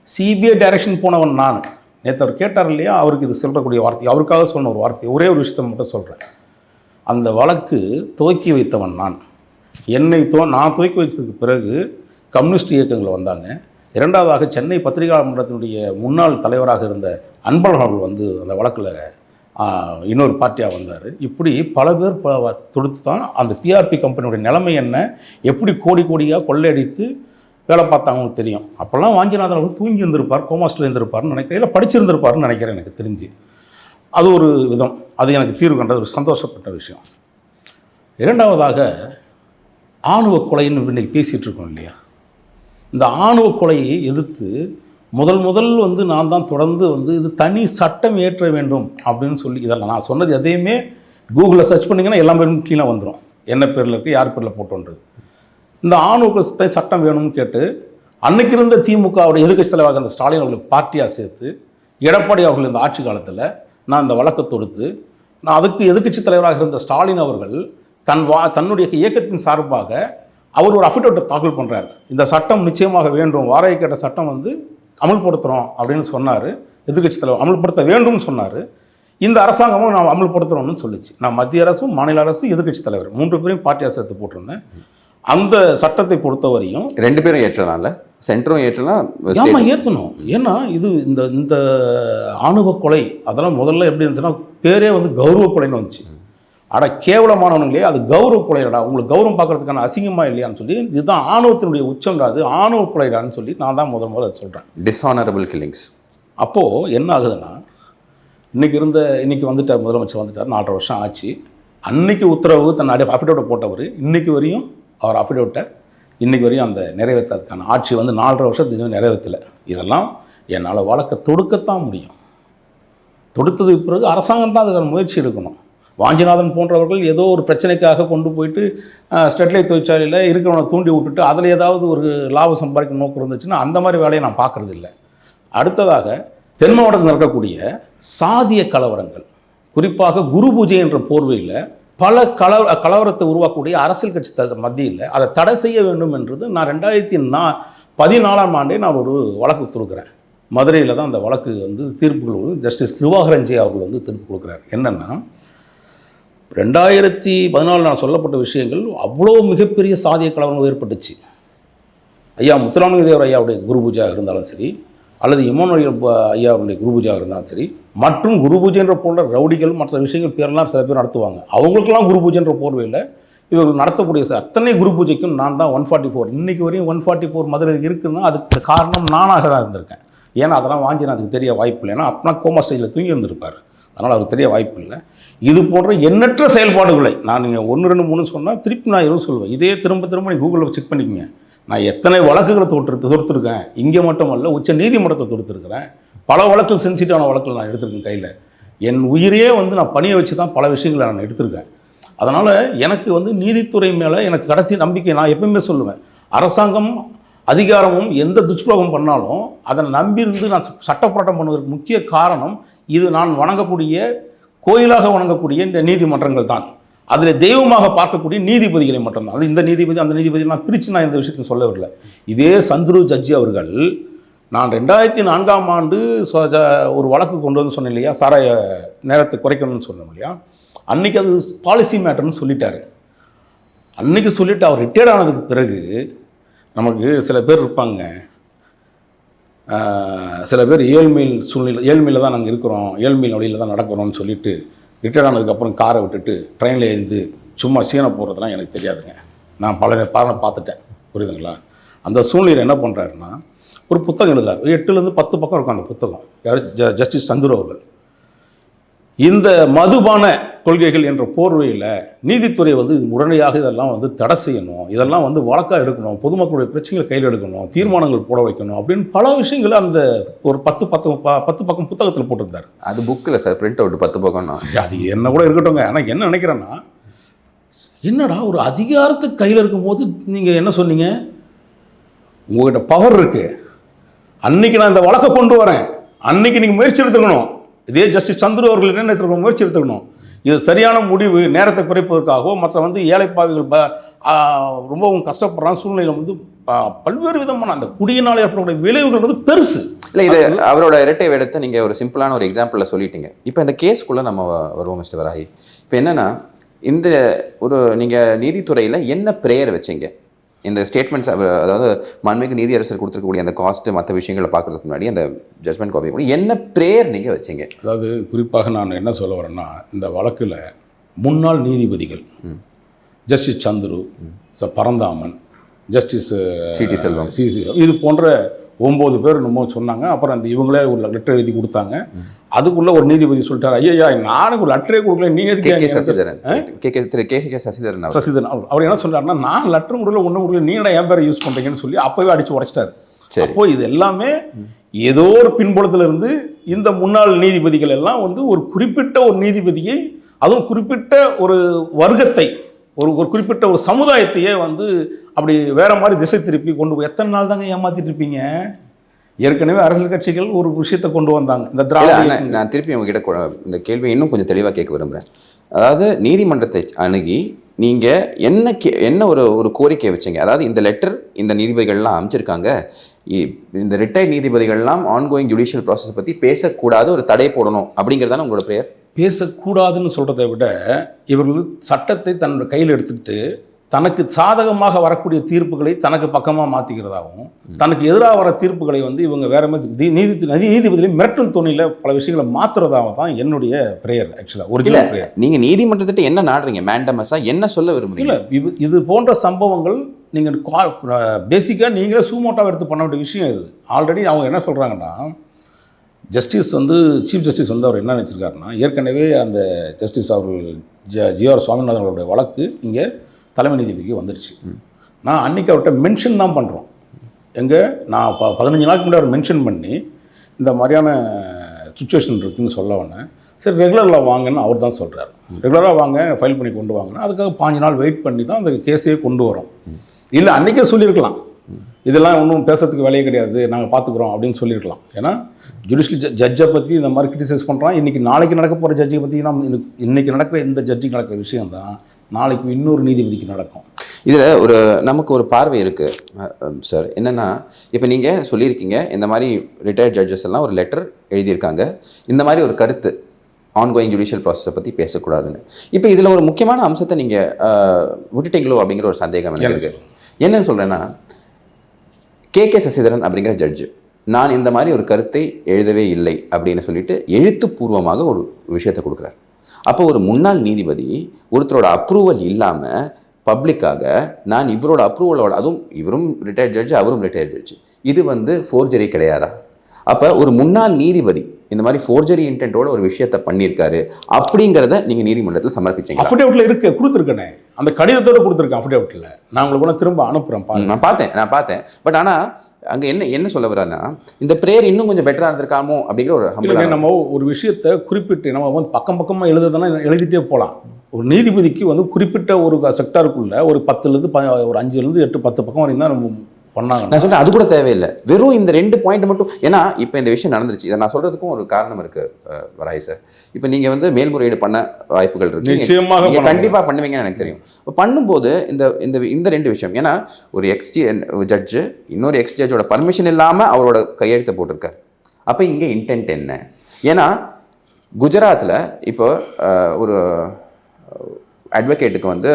சிபிஐ டைரக்ஷன் போனவன் நான். நேற்று அவர் கேட்டார் இல்லையா, அவருக்கு இது சொல்லக்கூடிய வார்த்தை, அவருக்காக சொன்ன ஒரு வார்த்தை, ஒரே ஒரு விஷயத்தை மட்டும் சொல்கிறேன். அந்த வழக்கு துவக்கி வைத்தவன் நான். நான் துவக்கி வைத்ததுக்கு பிறகு கம்யூனிஸ்ட் இயக்கங்கள் வந்தாங்க. இரண்டாவதாக சென்னை பத்திரிகா மன்றத்தினுடைய முன்னாள் தலைவராக இருந்த அன்பழகன் அவர்கள் வந்து அந்த வழக்கில் இன்னொரு பார்ட்டியாக வந்தார். இப்படி பல பேர் தொடுத்து தான் அந்த பிஆர்பி கம்பெனியுடைய நிலைமை என்ன, எப்படி கோடி கோடியாக கொள்ளையடித்து வேலை பார்த்தாங்களுக்கு தெரியும். அப்போல்லாம் வாஞ்சிநாதன் அவர்கள் தூங்கி இருந்திருப்பார், கோமாஸ்டில் இருந்திருப்பார்னு நினைக்கிறேன், இல்லை படிச்சிருந்திருப்பார்னு நினைக்கிறேன் எனக்கு தெரிஞ்சு. அது ஒரு விதம், அது எனக்கு தீர்வு கண்டது ஒரு சந்தோஷப்பட்ட விஷயம். இரண்டாவதாக ஆணவ கொலைன்னு இன்றைக்கி பேசிகிட்டு இருக்கோம் இல்லையா, இந்த ஆணவ கொலையை எதிர்த்து முதல் வந்து நான் தான் தொடர்ந்து வந்து இது தனி சட்டம் இயற்ற வேண்டும் அப்படின்னு சொல்லி, இதெல்லாம் நான் சொன்னது எதையுமே கூகுளில் சர்ச் பண்ணிங்கன்னா எல்லா பேரும் க்ளீனாக வந்துடும், என்ன பேரில் இருக்குது, யார் பேரில் போட்டோன்றது. இந்த ஆணவ சட்டம் வேணும்னு கேட்டு அன்னைக்கு இருந்த திமுகவுடைய எதிர்க்கட்சி தலைவராக அந்த ஸ்டாலின் அவர்களுக்கு பார்ட்டியாக சேர்த்து எடப்பாடி அவர்கள் இந்த ஆட்சி காலத்தில் நான் இந்த வழக்கை தொடுத்து, நான் அதுக்கு எதிர்க்கட்சி தலைவராக இருந்த ஸ்டாலின் அவர்கள் தன்னுடைய இயக்கத்தின் சார்பாக அவர் ஒரு அஃபிடவிட் தாக்கல் பண்ணுறாரு. இந்த சட்டம் நிச்சயமாக வேண்டும், வாடகை கேட்ட சட்டம் வந்து அமல்படுத்துகிறோம் அப்படின்னு சொன்னார். எதிர்க்கட்சி தலைவர் அமல்படுத்த வேண்டும்னு சொன்னார். இந்த அரசாங்கமும் நான் அமல்படுத்துகிறோம்னு சொல்லிச்சு. நான் மத்திய அரசும் மாநில அரசு எதிர்க்கட்சி தலைவர் 3 பேரையும் பார்ட்டியாக சேர்த்து போட்டிருந்தேன். அந்த சட்டத்தை பொறுத்தவரையும் 2 பேரும் ஏற்றலாம்ல, சென்டரும் ஏற்றலாம். ஆமாம், ஏற்றணும். ஏன்னா இது இந்த ஆணவ கொலை அதெல்லாம் முதல்ல எப்படி இருந்துச்சுன்னா பேரே வந்து கௌரவ கொலைன்னு வந்துச்சு. கேவலமானவனுங்களே அது கௌரவ கொலைடா, உங்களுக்கு கௌரவம் பார்க்கறதுக்கான அசிங்கமாக இல்லையான்னு சொல்லி, இதுதான் ஆணவத்தினுடைய உச்சம்டாது, ஆணவ கொலைடான்னு சொல்லி நான் தான் முதல்ல அதை சொல்கிறேன். டிஸ்ஹானரபிள் கில்லிங்ஸ். அப்போது என்ன ஆகுதுன்னா, இன்றைக்கி வந்துட்டார், முதலமைச்சர் வந்துட்டார், 4.5 வருஷம் ஆச்சு. அன்னைக்கு உத்தரவு தன் அஃபிடவிட்டை போட்டவர் இன்னைக்கு வரையும் அவர் அஃபிடவிட்டை இன்றைக்கி வரையும் அந்த நிறைவேற்றதுக்கான ஆட்சி வந்து 4.5 வருஷத்துக்கு நிறைவேற்றலை. இதெல்லாம் என்னால் வழக்கை தொடுக்கத்தான் முடியும். தொடுத்ததுக்கு பிறகு அரசாங்கம் தான் அதுக்கான முயற்சி எடுக்கணும். வாஞ்சிநாதன் போன்றவர்கள் ஏதோ ஒரு பிரச்சனைக்காக கொண்டு போயிட்டு ஸ்டெர்லைட் தொழிற்சாலையில் இருக்கிறவனை தூண்டி விட்டுட்டு அதில் ஏதாவது ஒரு லாபம் சம்பாதிக்க நோக்கம் இருந்துச்சுன்னா அந்த மாதிரி வேலையை நான் பார்க்குறது இல்லை. அடுத்ததாக தென் மாவட்டத்தில் நடக்கக்கூடிய சாதிய கலவரங்கள், குறிப்பாக குரு பூஜை என்ற போர்வையில் பல கலவரத்தை உருவாக்கக்கூடிய அரசியல் கட்சி மத்தியில் அதை தடை செய்ய வேண்டும் என்றது நான் 2014 நான் ஒரு வழக்கு கொடுக்குறேன். மதுரையில் தான் அந்த வழக்கு வந்து தீர்ப்புகள் வந்து ஜஸ்டிஸ் கிருபாகரஞ்சி அவர்கள் வந்து தீர்ப்பு கொடுக்குறாரு. என்னென்னா 2014 நான் சொல்லப்பட்ட விஷயங்கள் அவ்வளோ மிகப்பெரிய சாதிய கலவரம் ஏற்பட்டுச்சு. ஐயா முத்துராமலிங்க தேவர் ஐயாவுடைய குரு பூஜையாக இருந்தாலும் சரி, அல்லது இமானுவேல் ஐயாவுடைய குரு பூஜையாக இருந்தாலும் சரி, மற்றும் குரு பூஜைன்ற போன்ற ரவுடிகள் மற்ற விஷயங்கள் பேரெல்லாம் சில பேர் நடத்துவாங்க. அவங்களுக்கெல்லாம் குரு பூஜைன்ற போர்வையில் இவர்கள் நடத்தக்கூடிய அத்தனை குரு பூஜைக்கும் நான் தான் 144, இன்றைக்கு வரையும் 144 மதுரை இருக்குன்னா அதுக்கு காரணம் நானாக தான் இருந்திருக்கேன். ஏன்னா அதெல்லாம் வாஞ்சிநாதனுக்கு தெரிய வாய்ப்பு இல்லை. ஏன்னா அப்பனா கோமா ஸ்டேஜில் தூங்கி இருந்திருப்பார், அதனால் அவருக்கு தெரிய வாய்ப்பு இல்லை. இது போன்ற எண்ணற்ற செயல்பாடுகளை நான் நீங்கள் 1, 2, 3 சொன்னால் திருப்பி நான் எதுவும் சொல்லுவேன். இதே திரும்ப நீ கூகுளில் செக் பண்ணிக்கோங்க. நான் எத்தனை வழக்குகளை தொடுத்துருக்கேன். இங்கே மட்டும் அல்ல, உச்ச நீதிமன்றத்தை தொடுத்துருக்கிறேன், பல வழக்கில் சென்சிட்டிவான வழக்கில் நான் எடுத்திருக்கேன் கையில். என் உயிரையே வந்து நான் பணியை வச்சு தான் பல விஷயங்களை நான் எடுத்திருக்கேன். அதனால் எனக்கு வந்து நீதித்துறை மேலே எனக்கு கடைசி நம்பிக்கை. நான் எப்பவுமே சொல்லுவேன், அரசாங்கம் அதிகாரமும் எந்த துஷ்பிரயோகம் பண்ணாலும் அதை நம்பியிருந்து நான் சட்டப்போராட்டம் பண்ணுவதற்கு முக்கிய காரணம் இது நான் வணங்கக்கூடிய கோயிலாக வணங்கக்கூடிய இந்த நீதிமன்றங்கள் தான். அதில் தெய்வமாக பார்க்கக்கூடிய நீதிபதிகளை மட்டும்தான். அது இந்த நீதிபதி அந்த நீதிபதி நான் பிரித்து நான் இந்த விஷயத்தை சொல்ல வரல. இதே சந்துரு ஜட்ஜி அவர்கள் நான் 2004ஆம் ஆண்டு ஒரு வழக்கு கொண்டு வந்து சொன்னேன் இல்லையா, சாராய நேரத்தை குறைக்கணும்னு சொன்னோம் இல்லையா, அன்றைக்கி அது பாலிசி மேட்டர்னு சொல்லிட்டாரு. அன்றைக்கி சொல்லிவிட்டு அவர் ரிட்டையர்ட் ஆனதுக்கு பிறகு நமக்கு சில பேர் இருப்பாங்க, சில பேர் ஏழ்மையில் தான் நாங்கள் இருக்கிறோம், ஏழ்மையில் வழியில் தான் நடக்கிறோம்னு சொல்லிட்டு ரிட்டையர்ட் ஆனதுக்கப்புறம் காரை விட்டுட்டு ட்ரெயினில் இருந்து சும்மா சீனை போகிறதுலாம் எனக்கு தெரியாதுங்க. நான் பல பார்த்துட்டேன், புரியுதுங்களா. அந்த சூழ்நிலை என்ன பண்ணுறாருன்னா, ஒரு புத்தகம் எழுதுறாரு, 8லேருந்து 10 பக்கம் இருக்கும் அந்த புத்தகம். யார்? ஜஸ்டிஸ் சந்துரு அவர்கள். இந்த மதுபான கொள்கைகள் என்ற போர்வையில் நீதித்துறை வந்து உடனடியாக இதெல்லாம் வந்து தடை செய்யணும், இதெல்லாம் வந்து வழக்காக எடுக்கணும், பொதுமக்களுடைய பிரச்சனைகளை கையில் எடுக்கணும், தீர்மானங்கள் போட வைக்கணும் அப்படின்னு பல விஷயங்கள் அந்த ஒரு 10 பக்கம் புத்தகத்தில் போட்டிருந்தார். அது புக்கில் சார், பிரிண்ட் அவுட் 10 பக்கம்னா அது என்ன கூட இருக்கட்டும்ங்க. ஆனால் என்ன நினைக்கிறேன்னா, என்னடா ஒரு அதிகாரத்துக்கு கையில் இருக்கும்போது நீங்கள் என்ன சொன்னீங்க, உங்கள்கிட்ட பவர் இருக்குது, அன்னைக்கு நான் இந்த வழக்கை கொண்டு வரேன், அன்னைக்கு நீங்கள் முயற்சி எடுத்துக்கணும். இதே ஜஸ்டிஸ் சந்துரு அவர்கள் என்ன எடுத்துக்கணும், முயற்சி எடுத்துக்கணும். இது சரியான முடிவு, நேரத்தை குறைப்பதற்காகவோ மற்ற வந்து ஏழைப்பாவிகள் ரொம்பவும் கஷ்டப்படுறாங்க சூழ்நிலையில் வந்து பல்வேறு விதமான அந்த குடியினால் ஏற்படக்கூடிய விளைவுகள் வந்து பெருசு இல்லை. இது அவரோட இரட்டை வேடத்தை நீங்கள் ஒரு சிம்பிளான ஒரு எக்ஸாம்பிளில் சொல்லிட்டீங்க. இப்போ இந்த கேஸ்க்குள்ளே நம்ம வருவோம் மிஸ்டர் வராகி. இப்போ என்னென்னா, இந்த ஒரு நீங்கள் நீதித்துறையில் என்ன ப்ரேயர் வச்சிங்க இந்த ஸ்டேட்மெண்ட்ஸ், அதாவது மாண்புமிகு நீதியரசர் கொடுத்துருக்கக்கூடிய அந்த காஸ்ட்டு மற்ற விஷயங்களை பார்க்குறதுக்கு முன்னாடி அந்த ஜட்மெண்ட் காப்பி கூட என்ன ப்ரேயர் நீங்கள் வச்சிங்க? அதாவது குறிப்பாக நான் என்ன சொல்ல வரேன்னா, இந்த வழக்கில் முன்னாள் நீதிபதிகள் justice Chandru, Paranthaman, justice C T Selvam, இது போன்ற 9 பேர் என்னமோ சொன்னாங்க. அப்புறம் அந்த இவங்களே ஒரு லெட்டர் எழுதி கொடுத்தாங்க. அதுக்குள்ளே ஒரு நீதிபதி சொல்லிட்டார், ஐயா நானும் ஒரு லெட்டரே கொடுக்கல, நீ எதுக்கு? சசிதரன் அவர் என்ன சொல்றாருன்னா, நான் லெட்டர் கொடுக்கல, ஒன்றும் கொடுக்கல, நீங்களா என் பேரை யூஸ் பண்ணுறீங்கன்னு சொல்லி அப்போவே அடித்து உடைச்சிட்டாரு. அப்போ இது எல்லாமே ஏதோ ஒரு பின்புலத்தில் இருந்து இந்த முன்னாள் நீதிபதிகள் எல்லாம் வந்து ஒரு குறிப்பிட்ட ஒரு நீதிபதியை, அதுவும் குறிப்பிட்ட ஒரு வர்க்கத்தை, ஒரு குறிப்பிட்ட ஒரு சமுதாயத்தையே வந்து அப்படி வேற மாதிரி திசை திருப்பி கொண்டு போய் எத்தனை நாள் தாங்க ஏமாத்திட்டு இருப்பீங்க? ஏற்கனவே அரசியல் கட்சிகள் ஒரு விஷயத்தை கொண்டு வந்தாங்க. இந்த திராவிட, நான் திருப்பி உங்ககிட்ட இந்த கேள்வியை இன்னும் கொஞ்சம் தெளிவாக கேட்க விரும்புகிறேன். அதாவது நீதிமன்றத்தை அணுகி நீங்கள் என்ன ஒரு கோரிக்கை வச்சிங்க? அதாவது இந்த லெட்டர் இந்த நீதிபதிகள்லாம் அமைச்சிருக்காங்க, இந்த ரிட்டையர்ட் நீதிபதிகள்லாம் ஆன்கோயிங் ஜுடிஷியல் ப்ராசஸ் பற்றி பேசக்கூடாது, ஒரு தடை போடணும் அப்படிங்கிறதான உங்களோட ப்ரேயர்? பேசக்கூடாதுன்னு சொல்கிறத விட இவர்கள் சட்டத்தை தன்னோட கையில் எடுத்துக்கிட்டு தனக்கு சாதகமாக வரக்கூடிய தீர்ப்புகளை தனக்கு பக்கமாக மாற்றிக்கிறதாகவும், தனக்கு எதிராக வர தீர்ப்புகளை வந்து இவங்க வேற மாதிரி நீதிபதிகளை மிரட்டல் தோணியில் பல விஷயங்களை மாற்றுறதாக தான் என்னுடைய ப்ரேயர். ஆக்சுவலாக ஒரிஜினல் ப்ரேயர். நீங்கள் நீதிமன்றத்திட்ட என்ன நாடுறீங்க? மேண்டமஸாக என்ன சொல்ல விரும்புறீங்க? இல்லை, இது போன்ற சம்பவங்கள் நீங்கள் பேசிக்காக நீங்களே சூமோட்டாக எடுத்து பண்ண வேண்டிய விஷயம் இது. ஆல்ரெடி அவங்க என்ன சொல்கிறாங்கன்னா, ஜஸ்டிஸ் வந்து சீஃப் ஜஸ்டிஸ் வந்து அவர் என்ன நினச்சிருக்காருன்னா, ஏற்கனவே அந்த ஜஸ்டிஸ் அவர்கள் ஜிஆர் சுவாமிநாதன் அவருடைய வழக்கு இங்கே தலைமை நீதிபதிக்கு வந்துடுச்சு. நான் அன்றைக்கி அவர்கிட்ட மென்ஷன் தான் பண்ணுறோம். நான் 15 நாளுக்கு முன்னாடி அவர் மென்ஷன் பண்ணி இந்த மாதிரியான சுச்சுவேஷன் இருக்குதுன்னு சொல்ல வந்தேன். சரி, ரெகுலரில் வாங்கன்னு அவர் தான் சொல்கிறார். ரெகுலராக வாங்க, ஃபைல் பண்ணி கொண்டு வாங்கினா அதுக்காக 5 நாள் வெயிட் பண்ணி தான் அந்த கேஸையே கொண்டு வரோம். இல்லை, அன்றைக்கே சொல்லியிருக்கலாம், இதெல்லாம் ஒன்றும் பேசுறதுக்கு வேலையே கிடையாது, நாங்கள் பார்த்துக்குறோம் அப்படின்னு சொல்லியிருக்கலாம். ஏன்னா ஜுடிஷியல் ஜட்ஜை பற்றி இந்த மாதிரி கிரிட்டிசைஸ் பண்ணுறான். நாளைக்கு நடக்க போகிற ஜட்ஜை பற்றி இன்றைக்கி நடக்கிற இந்த ஜட்ஜுக்கு நடக்கிற விஷயம் தான் நாளைக்கு இன்னொரு நீதிபதிக்கு நடக்கும். இதில் நமக்கு ஒரு பார்வை இருக்குது சார். என்னென்னா, இப்போ நீங்கள் சொல்லியிருக்கீங்க இந்த மாதிரி ரிட்டையர்ட் ஜட்ஜஸ் எல்லாம் ஒரு லெட்டர் எழுதியிருக்காங்க, இந்த மாதிரி ஒரு கருத்து ஆன்கோயிங் ஜுடிஷியல் ப்ராசஸை பற்றி பேசக்கூடாதுன்னு. இப்போ இதில் ஒரு முக்கியமான அம்சத்தை நீங்கள் விட்டுட்டீங்களோ அப்படிங்கிற ஒரு சந்தேகம் எனக்கு இருக்குது. என்னன்னு சொல்கிறேன்னா, கே சசிதரன் அப்படிங்கிற ஜட்ஜு நான் இந்த மாதிரி ஒரு கருத்தை எழுதவே இல்லை அப்படின்னு சொல்லிட்டு எழுத்துப்பூர்வமாக ஒரு விஷயத்தை கொடுக்குறாரு. அப்போ ஒரு முன்னாள் நீதிபதி ஒருத்தரோட அப்ரூவல் இல்லாமல் பப்ளிக்காக நான் இவரோட அப்ரூவலோட, அதுவும் இவரும் ரிட்டையர்ட் ஜட்ஜு அவரும் ரிட்டையர்ட் ஜட்ஜு, இது ஃபோர்ஜரி கிடையாதா? அப்போ ஒரு முன்னாள் நீதிபதி இந்த மாதிரி ஃபோர்ஜரி இன்டென்ட்டோட ஒரு விஷயத்தை பண்ணியிருக்காரு அப்படிங்கிறத நீங்க நீதிமன்றத்தில் சமர்ப்பிச்சீங்க. அஃபிடேவிட்ல இருக்கு, கொடுத்துருக்கேனே, அந்த கடிதத்தோட கொடுத்துருக்கேன் அஃபிடேவிட்ல. நான் உங்களுக்கு திரும்ப அனுப்புறேன். நான் பார்த்தேன். பட் ஆனா அங்க என்ன சொல்ல வர்றாருன்னா, இந்த பிரேயர் இன்னும் கொஞ்சம் பெட்டரா இருந்திருக்காமோ அப்படிங்கிற ஒரு நம்ம ஒரு விஷயத்தை குறிப்பிட்டு நம்ம வந்து பக்கமா எழுதுறதுனா எழுதிட்டே போகலாம். ஒரு நீதிபதிக்கு வந்து குறிப்பிட்ட ஒரு செக்டாருக்குள்ள ஒரு 10லேருந்து ஒரு 5லேருந்து 8 10 பக்கம் வரைக்கும் தான் நம்ம பண்ணாங்க. நான் சொல்றேன் அது கூட தேவையில்லை, வெறும் இந்த 2 பாயிண்ட் மட்டும். ஏன்னா இப்போ இந்த விஷயம் நடந்துருச்சு, இதை நான் சொல்றதுக்கும் ஒரு காரணம் இருக்கு வராய் சார். இப்போ நீங்க வந்து மேல்முறையீடு பண்ண வாய்ப்புகள் இருக்கு, நிச்சயமாக நீங்க கண்டிப்பா பண்ணுவீங்கன்னு எனக்கு தெரியும். பண்ணும்போது இந்த 2 விஷயம், ஏன்னா ஒரு ஜட்ஜு இன்னொரு ஜட்ஜோட பர்மிஷன் இல்லாம அவரோட கையெழுத்தை போட்டிருக்காரு. அப்போ இங்க இன்டென்ட் என்ன? ஏன்னா குஜராத்தில் இப்போ ஒரு அட்வொகேட்டுக்கு வந்து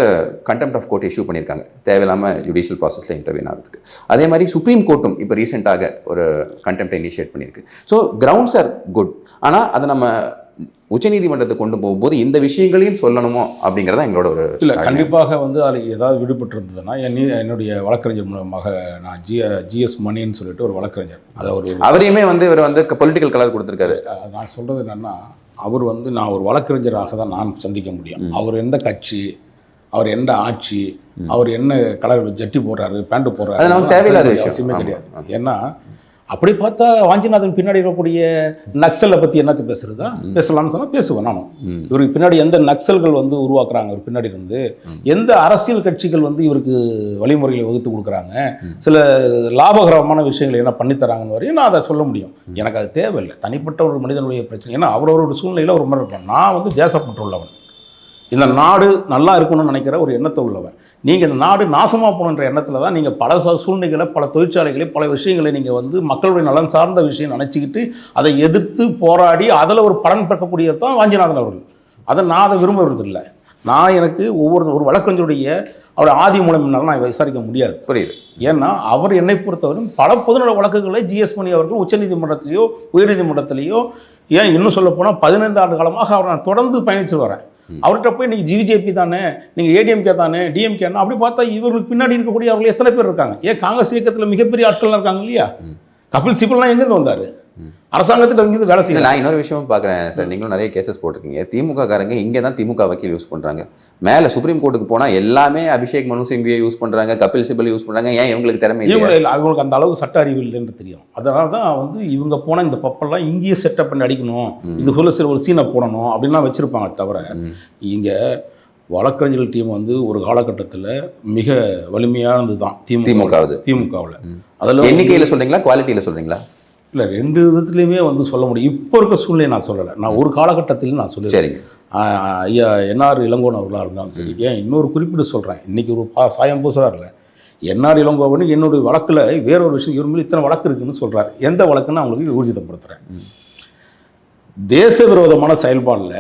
கண்டெம்ட் ஆஃப் கோர்ட் இஷ்யூ பண்ணியிருக்காங்க, தேவையில்லாமல் ஜுடிஷியல் ப்ராசஸில் இன்டர்வியூன் ஆகிறதுக்கு. அதே மாதிரி சுப்ரீம் கோர்ட்டும் இப்போ ரீசெண்டாக ஒரு கண்டெம்ட்டை இனிஷியேட் பண்ணியிருக்கு. So grounds are good. ஆனால் அதை நம்ம உச்சநீதிமன்றத்தை கொண்டு போகும்போது இந்த விஷயங்களையும் சொல்லணுமோ அப்படிங்கிறதா எங்களோட ஒரு இல்லை. கண்டிப்பாக வந்து அதில் ஏதாவது விடுபட்டு இருந்ததுன்னா என்னுடைய வழக்கறிஞர் மூலமாக நான் ஜிஎஸ் மணின்னு சொல்லிட்டு ஒரு வழக்கறிஞர், அதை அவரையுமே வந்து இவர் வந்து பொலிட்டிக்கல் கலர் கொடுத்துருக்காரு. நான் சொல்கிறது என்னென்னா, அவர் வந்து நான் ஒரு வழக்கறிஞராக தான் நான் சந்திக்க முடியும். அவர் எந்த கட்சி, அவர் எந்த ஆட்சி, அவர் என்ன கலர் ஜட்டி போடுறாரு, பேண்ட் போடுறாரு, தேவையில்லாத விஷயமே கிடையாது. ஏன்னா அப்படி பார்த்தா வாஞ்சிநாதன் பின்னாடி இருக்கக்கூடிய நக்சலை பற்றி என்னத்தை பேசுறதா பேசலாம்னு சொன்னால் பேசுவேன் நானும். இவருக்கு பின்னாடி எந்த நக்சல்கள் வந்து உருவாக்குறாங்க, அவர் பின்னாடி இருந்து எந்த அரசியல் கட்சிகள் வந்து இவருக்கு வழிமுறைகளை வகுத்து கொடுக்குறாங்க, சில லாபகரமான விஷயங்களை என்ன பண்ணித்தராங்கன்னு வரையும் நான் அதை சொல்ல முடியும். எனக்கு அது தேவையில்லை, தனிப்பட்ட ஒரு மனிதனுடைய பிரச்சனை. ஏன்னா அவரோட சூழ்நிலையில் ஒரு மாதிரி இருப்பேன். நான் வந்து தேசப்பற்று உள்ளவன், இந்த நாடு நல்லா இருக்கணும்னு நினைக்கிற ஒரு எண்ணத்தை உள்ளவன். நீங்கள் இந்த நாடு நாசமாக போகணுன்ற எண்ணத்தில் தான் நீங்கள் பல சூழ்நிலைகளை, பல தொழிற்சாலைகளை, பல விஷயங்களை நீங்கள் வந்து மக்களுடைய நலன் சார்ந்த விஷயம் நினச்சிக்கிட்டு அதை எதிர்த்து போராடி அதில் ஒரு பலன் பெறக்கூடியது தான் வாஞ்சிநாதன் அவர்கள். நான் அதை விரும்புவதில்லை. எனக்கு ஒரு வழக்கறிஞருடைய அவருடைய ஆதி மூலம்னாலும் நான் விசாரிக்க முடியாது. புரியுது. ஏன்னா அவர் என்னை பொறுத்தவரையும் பல பொதுநல வழக்குகளை ஜிஎஸ் மணி அவர்கள் உச்சநீதிமன்றத்திலேயோ உயர்நீதிமன்றத்திலேயோ, ஏன் இன்னும் சொல்ல போனால் 15 ஆண்டு காலமாக அவர் நான் தொடர்ந்து பயணித்து வரேன். அவர்கிட்ட போய் நீங்கள் ஜிஜேபி தானே, நீங்கள் ஏடிஎம்கே தானே, டிஎம்கேனா அப்படி பார்த்தா இவர்களுக்கு பின்னாடி இருக்கக்கூடிய அவர்கள் எத்தனை பேர் இருக்காங்க? ஏன் காங்கிரஸ் இயக்கத்தில் மிகப்பெரிய ஆட்கள்லாம் இருக்காங்க இல்லையா? கபில் சிபல்லாம் எங்கேருந்து வந்தார்? அரசாங்கத்தில் இருந்து வேலை செய்யல. நான் இன்னொரு விஷயமும் பார்க்குறேன் சார், நீங்களும் நிறைய கேசஸ் போட்டிருக்கீங்க. திமுக காரங்க இங்கே தான் திமுக வக்கீல் யூஸ் பண்ணுறாங்க, மேலே சுப்ரீம் கோர்ட்டுக்கு போனால் எல்லாமே அபிஷேக் மனு சிங்வியை யூஸ் பண்ணுறாங்க, கபில் சிபல் யூஸ் பண்ணுறாங்க. ஏன் இவங்களுக்கு திறமை இல்லை? அவங்களுக்கு அந்த அளவுக்கு சட்ட அறிவு இல்லைன்னு தெரியும். அதனால தான் வந்து இவங்க போனால் இந்த பப்பெல்லாம் இங்கேயே செட்டப் பண்ணி அடிக்கணும், இது சொல்ல சில ஒரு சீனை போடணும் அப்படின்லாம் வச்சுருப்பாங்க. தவிர இங்கே வழக்கறிஞர்கள் டீம் வந்து ஒரு காலகட்டத்தில் மிக வலிமையானது தான் திமுகவில். அதில் எண்ணிக்கையில் சொல்கிறீங்களா, குவாலிட்டியில் சொல்கிறீங்களா? இல்லை, 2 விதத்துலையுமே வந்து சொல்ல முடியும். இப்போ இருக்க சூழ்நிலை நான் சொல்லலை, நான் ஒரு காலகட்டத்தில் நான் சொல்லுவேன். சரி, ஐயா என்ஆர் இளங்கோவன் அவர்களாக இருந்தாலும் சரி. ஏன் இன்னொரு குறிப்பிட்டு சொல்கிறேன், இன்றைக்கி ஒரு சாயம் பூசுறாரு இல்லை, என்ஆர் இளங்கோவன் என்னுடைய வழக்கில் வேறொரு விஷயம் இவர் மேலே இத்தனை வழக்கு இருக்குதுன்னு சொல்கிறார். எந்த வழக்குன்னு அவங்களுக்கு ஊர்ஜிதப்படுத்துகிறேன். தேச விரோதமான செயல்பாடில்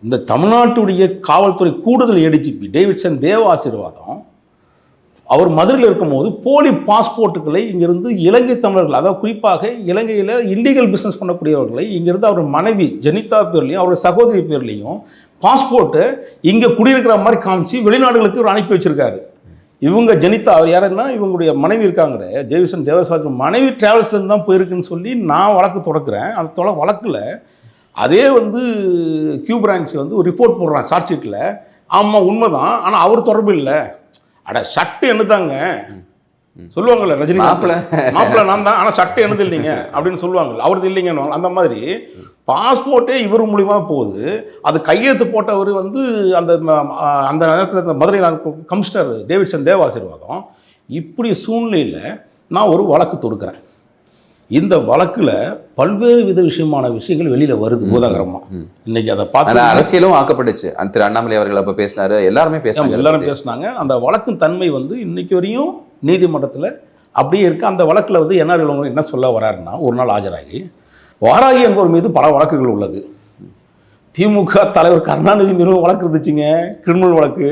இந்த தமிழ்நாட்டுடைய காவல்துறை கூடுதல் ஏடிஜிபி டேவிட்சன் தேவ ஆசீர்வாதம் அவர் மதுரையில் இருக்கும்போது போலி பாஸ்போர்ட்டுகளை இங்கிருந்து இலங்கை தமிழர்கள், அதாவது குறிப்பாக இலங்கையில் இல்லீகல் பிஸ்னஸ் பண்ணக்கூடியவர்களை இங்கிருந்து அவர் மனைவி ஜெனிதா பேர்லையும் அவருடைய சகோதரி பேர்லையும் பாஸ்போர்ட்டை இங்கே குடியிருக்கிற மாதிரி காமிச்சு வெளிநாடுகளுக்கு ஒரு அனுப்பி வச்சிருக்காரு. இவங்க ஜெனிதா, அவர் யாருன்னா இவங்களுடைய மனைவி இருக்காங்க, ஜெய்விசன் தேவசாஜ் மனைவி டிராவல்ஸ்லேருந்து தான் போயிருக்குன்னு சொல்லி நான் வழக்கு தொடக்கிறேன். அந்த வழக்கில் அதே வந்து கியூ பிரான்ச் வந்து ஒரு ரிப்போர்ட் போடுறான் சார்ஜ் ஷீட்டில். ஆமாம் உண்மைதான், ஆனால் அவர் தொடர்பு இல்லை. அட சட்டை என்னதாங்க சொல்லுவாங்கல்ல, ரஜினி மாப்பிள்ள நான் தான், ஆனால் சட்டை என்னது இல்லைங்க அப்படின்னு சொல்லுவாங்கல்ல, அவரது இல்லைங்க. அந்த மாதிரி பாஸ்போர்ட்டே இவர் மூலிமா போகுது. அது கையெழுத்து போட்டவர் வந்து அந்த நேரத்தில் மதுரை கமிஷனர் டேவிட்சன் தேவ ஆசீர்வாதம். இப்படி சூழ்நிலையில் நான் ஒரு வழக்கு தொடுக்கிறேன். இந்த வழக்கில் பல்வேறு வித விஷயமான விஷயங்கள் வெளியில் வருது பூதாகரமாக. இன்னைக்கு அதை பார்த்து அரசியலும் ஆக்கப்பட்டுச்சு. திரு அண்ணாமலை அவர்கள் அப்போ பேசினாரு, எல்லாரும் பேசினாங்க. அந்த வழக்கின் தன்மை வந்து இன்னைக்கு வரையும் நீதிமன்றத்தில் அப்படியே இருக்குது. அந்த வழக்கில் வந்து என்ஆர் இளங்கோவன் என்ன சொல்ல வராருன்னா, ஒரு நாள் ஆஜராகி வாராகி என்பவர் மீது பல வழக்குகள் உள்ளது. திமுக தலைவர் கருணாநிதி மீது வழக்கு இருந்துச்சுங்க, கிரிமினல் வழக்கு.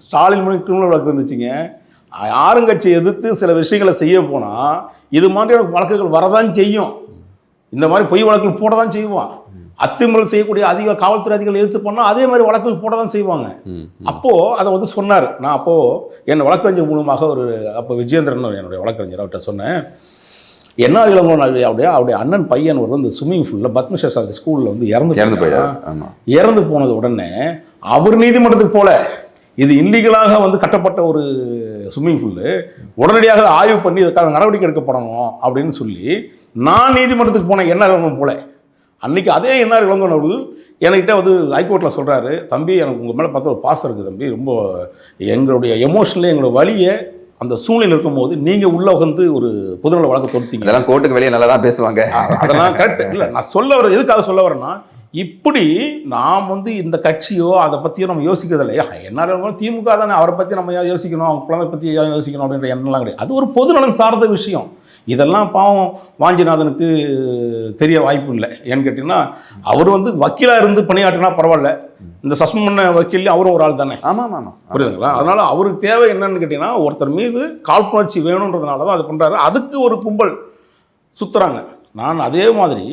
ஸ்டாலின் மீது கிரிமினல் வழக்கு இருந்துச்சுங்க. ஆளுங்கட்சியை எதிர்த்து சில விஷயங்களை செய்ய போனால் இது மாதிரியான வழக்குகள் வரதான் செய்யும். இந்த மாதிரி பொய் வழக்குகள் போட தான் செய்வான். அத்துமுறை செய்யக்கூடிய காவல்துறை அதிகாரிகள் எதிர்த்து போனால் அதே மாதிரி வழக்குகள் போட தான் செய்வாங்க. அப்போது அதை வந்து சொன்னார். நான் அப்போது என் வழக்கறிஞர் மூலமாக அப்போ விஜயேந்திரன் என்னுடைய வழக்கறிஞர் அவர்கிட்ட சொன்னேன், என்ஆர் இளங்கோவன் அவருடைய அண்ணன் பையன் ஒரு வந்து ஸ்விம்மிங் பூலில் பத்மசாஸ்திரி ஸ்கூலில் வந்து இறந்து போயிட்டார். ஆமாம், இறந்து போனது உடனே அவர் நீதிமன்றத்துக்கு போல இது இல்லீகலாக வந்து கட்டப்பட்ட ஒரு ஸ்விம்மிங் பூலு, உடனடியாக ஆய்வு பண்ணி இதுக்காக நடவடிக்கை எடுக்கப்படணும் அப்படின்னு சொல்லி நான் நீதிமன்றத்துக்கு போனேன். என்ஆர் இளங்கோவன் போல அன்னைக்கு அதே என்ஆர் இளங்கோவன் அவர்கள் என்கிட்ட வந்து ஹைகோர்ட்டில் சொல்கிறாரு, தம்பி எனக்கு உங்கள் மேலே பார்த்தா ஒரு பாசம் இருக்குது தம்பி, ரொம்ப எங்களுடைய எமோஷனலே எங்களோட வழியை அந்த சூழ்நிலை இருக்கும்போது நீங்கள் உள்ளே வந்து ஒரு பொதுநல வழக்கு தொடுத்தீங்க. அதெல்லாம் கோர்ட்டுக்கு வெளியே நல்லா தான் பேசுவாங்க. அதெல்லாம் கரெக்ட் இல்லை. நான் சொல்ல வர எதுக்காக சொல்ல வரேன்னா, இப்படி நாம் வந்து இந்த கட்சியோ அதை பற்றியோ நம்ம யோசிக்கிறது இல்லையா. என்ன திமுக தானே, அவரை பற்றி நம்ம ஏன் யோசிக்கணும், அவங்க குழந்தை பற்றி ஏன் யோசிக்கணும் அப்படின்ற எண்ணம்லாம் கிடையாது. அது ஒரு பொதுநலன் சார்ந்த விஷயம். இதெல்லாம் பாவம் வாஞ்சிநாதனுக்கு தெரிய வாய்ப்பு இல்லை. ஏன்னு கேட்டிங்கன்னா அவர் வந்து வக்கீலாக இருந்து பணியாற்றினா பரவாயில்ல, இந்த சஸ்பெண்ட் பண்ண வக்கீல் அவரும் ஒரு ஆள் தானே. ஆமாம் ஆமாம், புரியுதுங்களா? அதனால் அவருக்கு தேவை என்னன்னு கேட்டிங்கன்னா, ஒருத்தர் மீது காழ்ப்புணர்ச்சி வேணுன்றதுனால தான் அது பண்ணுறாரு. அதுக்கு ஒரு கும்பல் சுற்றுறாங்க. நான் அதே மாதிரி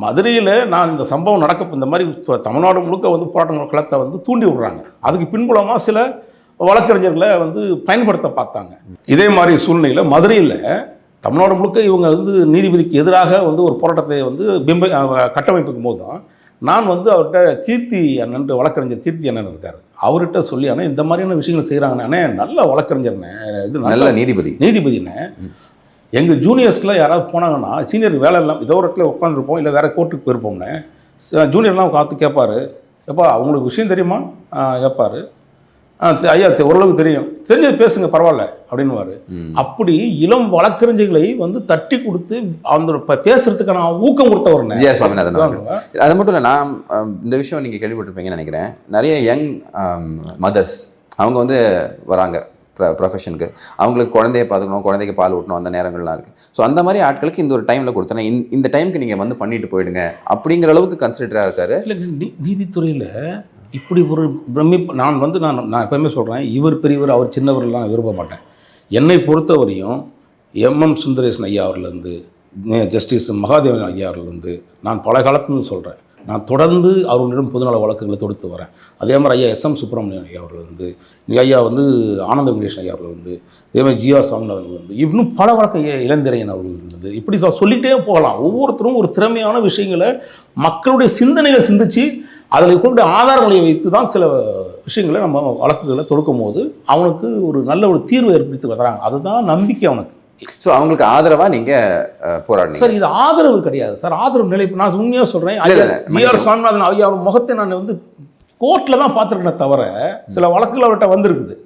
மதுரையில் நான் இந்த சம்பவம் நடக்க இந்த மாதிரி தமிழ்நாடு முழுக்க வந்து போராட்ட களத்தை வந்து தூண்டி விடுறாங்க. அதுக்கு பின்புலமாக சில வழக்கறிஞர்களை வந்து பயன்படுத்த பார்த்தாங்க. இதே மாதிரி சூழ்நிலையில் மதுரையில் தமிழ்நாடு முழுக்க இவங்க வந்து நீதிபதிக்கு எதிராக வந்து ஒரு போராட்டத்தை வந்து கட்டமைப்புக்கும் போது தான் நான் வந்து அவர்கிட்ட கீர்த்தி அண்ணன் வழக்கறிஞர் கீர்த்தி அண்ணன் இருக்கார், அவர்கிட்ட சொல்லி அண்ணே இந்த மாதிரியான விஷயங்கள் செய்கிறாங்கண்ணே, நல்ல வழக்கறிஞர்ண்ணே, இது நல்ல நீதிபதிண்ணே, எங்கள் ஜூனியர்ஸ்க்குலாம் யாராவது போனாங்கன்னா சீனியருக்கு வேலை இல்லாமல் ஏதோ ஒரு இடத்துல உட்காந்துருப்போம், இல்லை வேறு கோர்ட்டுக்கு போயிருப்போம்னே, ஜூனியர்லாம் காத்து கேட்பார், எப்பா அவங்களுக்கு விஷயம் தெரியுமா கேட்பார், ஐயா ஓரளவுக்கு தெரியும், தெரிஞ்சது பேசுங்க பரவாயில்ல அப்படின்னுவார். அப்படி இளம் வழக்கறிஞர்களை வந்து தட்டி கொடுத்து அந்த பேசுறதுக்கான ஊக்கம் கொடுத்தவர்னே ஜிஆர் சுவாமிநாதன். அது மட்டும் இல்லை, நான் இந்த விஷயம் நீங்கள் கேள்விப்பட்டிருப்பீங்கன்னு நினைக்கிறேன். நிறைய யங் மதர்ஸ் அவங்க வந்து வராங்க ப்ரொஃபஷனுக்கு, அவங்களுக்கு குழந்தைய பார்த்துக்கணும், குழந்தைக்கு பால் ஊட்டணும், அந்த நேரங்கள்லாம் இருக்குது. ஸோ அந்த மாதிரி ஆட்களுக்கு இந்த ஒரு டைமில் கொடுத்தேன்னா இந்த டைமுக்கு நீங்கள் வந்து பண்ணிட்டு போயிடுங்க அப்படிங்கிற அளவுக்கு கன்சிடராக இருக்காரு. இல்லை நீதித்துறையில் இப்படி ஒரு பிரமிப்பு நான் எப்பவுமே சொல்கிறேன், இவர் பெரியவர் அவர் சின்னவர்லாம் விரும்ப மாட்டேன். என்னை பொறுத்தவரையும் எம்எம் சுந்தரேசன் ஐயா அவர்லேருந்து ஜஸ்டிஸ் மகாதேவன் ஐயா அவர்லேருந்து நான் பல காலத்துலேருந்து சொல்கிறேன், நான் தொடர்ந்து அவர்களிடம் பொதுநல வழக்குகளை தொடுத்து வரேன். அதே மாதிரி ஐயா எஸ்எம் சுப்பிரமணியன் ஐயா அவர்லேருந்து, ஐயா வந்து ஆனந்த கணேசன் ஐயா அவர்லேருந்து, அதே மாதிரி ஜிஆர் சாமிநாதன் வந்து, இன்னும் பல வழக்கு இளந்திரையன் அவர்கள் இருந்தது. இப்படி சொல்லிகிட்டே போகலாம். ஒவ்வொருத்தரும் ஒரு திறமையான விஷயங்களை மக்களுடைய சிந்தனைகளை சிந்திச்சு அதில் கூட ஆதாரங்களை வைத்து தான் சில விஷயங்களை நம்ம வழக்குகளை தொடுக்கும் போது அவனுக்கு ஒரு நல்ல ஒரு தீர்வு ஏற்படுத்தி வர்றாங்க. அதுதான் நம்பிக்கை அவனுக்கு. ஸோ அவங்களுக்கு ஆதரவாக நீங்கள் போராடுங்க சார். இது ஆதரவு கிடையாது சார், ஆதரவு நிலை. நான் உண்மையாக சொல்கிறேன், ஜிஆர் சாமிநாதன் ஐயா முகத்தை நான் வந்து கோர்ட்டில் தான் பார்த்துருக்கேன் தவிர சில வழக்குகள் அவர்கிட்ட வந்திருக்குது.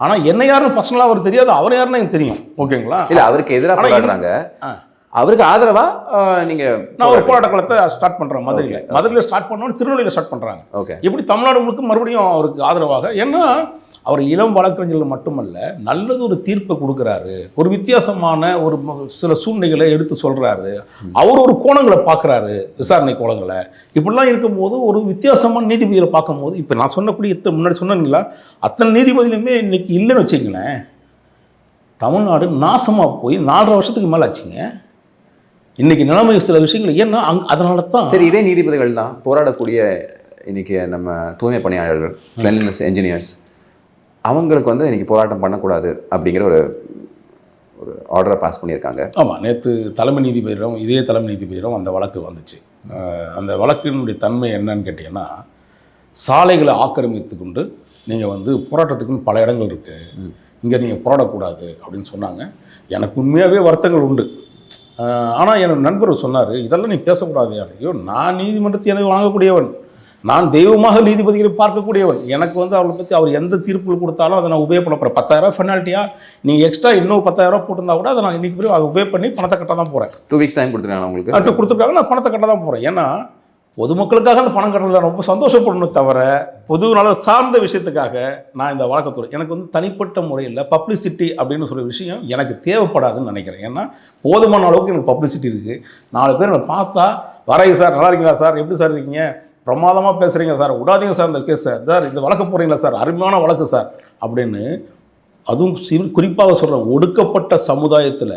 ஆனால் என்ன யாருன்னு பர்சனலாக அவர் தெரியாது, அவர் யாருன்னு எனக்கு தெரியும். ஓகேங்களா? இல்லை, அவருக்கு எதிராக போராடுறாங்க, அவருக்கு ஆதரவா நீங்க நான் ஒரு போராட்ட காலத்தை ஸ்டார்ட் பண்றேன். மதுரையில் ஸ்டார்ட் பண்ணோம், திருநெல்வேலியில் ஸ்டார்ட் பண்றாங்க. ஓகே, எப்படி தமிழ்நாடு முழுக்க மறுபடியும் அவருக்கு ஆதரவாக, ஏன்னா அவர் இளம் வழக்கறிஞர்கள் மட்டுமல்ல, நல்லது ஒரு தீர்ப்பை கொடுக்குறாரு, ஒரு வித்தியாசமான ஒரு சில சூழ்நிலைகளை எடுத்து சொல்றாரு, அவர் ஒரு கோணங்களை பார்க்குறாரு, விசாரணை கோணங்களை. இப்படிலாம் இருக்கும்போது ஒரு வித்தியாசமான நீதிபதிகளை பார்க்கும்போது, இப்போ நான் சொன்னக்கூடிய முன்னாடி சொன்னீங்களா அத்தனை நீதிபதியிலுமே இன்னைக்கு இல்லைன்னு வச்சுங்களேன், தமிழ்நாடு நாசமாக போய் 4.5 வருஷத்துக்கு மேலே ஆச்சுங்க. இன்னைக்கு நிலைமை சில விஷயங்கள் ஏன்னா அதனால தான். சரி, இதே நீதிபதிகள் தான் போராடக்கூடிய இன்னைக்கு நம்ம தூய்மை பணியாளர்கள், கிளீனஸ் என்ஜினியர்ஸ், அவங்களுக்கு வந்து இன்னைக்கு போராட்டம் பண்ணக்கூடாது அப்படிங்கிற ஒரு ஆர்டரை பாஸ் பண்ணியிருக்காங்க. ஆமாம், நேற்று தலைமை நீதிபதியிடம் இதே தலைமை நீதிபதியிடம் அந்த வழக்கு வந்துச்சு. அந்த வழக்கினுடைய தன்மை என்னன்னு கேட்டிங்கன்னா, சாலைகளை ஆக்கிரமித்து கொண்டு நீங்கள் வந்து போராட்டத்துக்குன்னு பல இடங்கள் இருக்குது, இங்கே நீங்கள் போராடக்கூடாது அப்படின்னு சொன்னாங்க. எனக்கு உண்மையாகவே வருத்தங்கள் உண்டு. ஆனால் என் நண்பர் சொன்னார், இதெல்லாம் நீ பேசக்கூடாது. ஐயோ, நான் நீதிமன்றத்தை எனக்கு வாங்கக்கூடியவன், நான் தெய்வமாக நீதிபதிகளை பார்க்கக்கூடியவன். எனக்கு வந்து அவளை பற்றி அவர் எந்த தீர்ப்புகள் கொடுத்தாலும் அதை நான் உபயோகப்பட போகிறேன். 10,000 பெனால்ட்டியாக நீங்கள் எக்ஸ்ட்ரா இன்னும் 10,000 போட்டிருந்தா கூட அதை நான் இன்றைக்கி போய் அதை உபயோக பண்ணி பணத்தை கட்ட தான் போகிறேன். 2 வீக்ஸ் டைம் கொடுத்துருக்காங்க உங்களுக்கு, கொடுத்துருக்காங்க. நான் பணத்தை கட்ட தான் போகிறேன். ஏன்னா பொதுமக்களுக்காக அந்த பணம் கட்டுறதுல ரொம்ப சந்தோஷப்படணும் தவிர பொது நல சார்ந்த விஷயத்துக்காக நான் இந்த வழக்கத்துறை எனக்கு வந்து தனிப்பட்ட முறையில் பப்ளிசிட்டி அப்படின்னு சொல்கிற விஷயம் எனக்கு தேவைப்படாதுன்னு நினைக்கிறேன். ஏன்னா போதுமான அளவுக்கு எனக்கு பப்ளிசிட்டி இருக்குது. 4 பேர் என்னை பார்த்தா, வரைங்க சார், நல்லா இருக்கீங்களா சார், எப்படி சார் இருக்கீங்க, பிரமாதமாக பேசுகிறீங்க சார், விடாதீங்க சார் இந்த கேஸை சார், இந்த வழக்கு போகிறீங்களா சார், அருமையான வழக்கு சார் அப்படின்னு. அதுவும் குறிப்பாக சொல்கிறேன், ஒடுக்கப்பட்ட சமுதாயத்தில்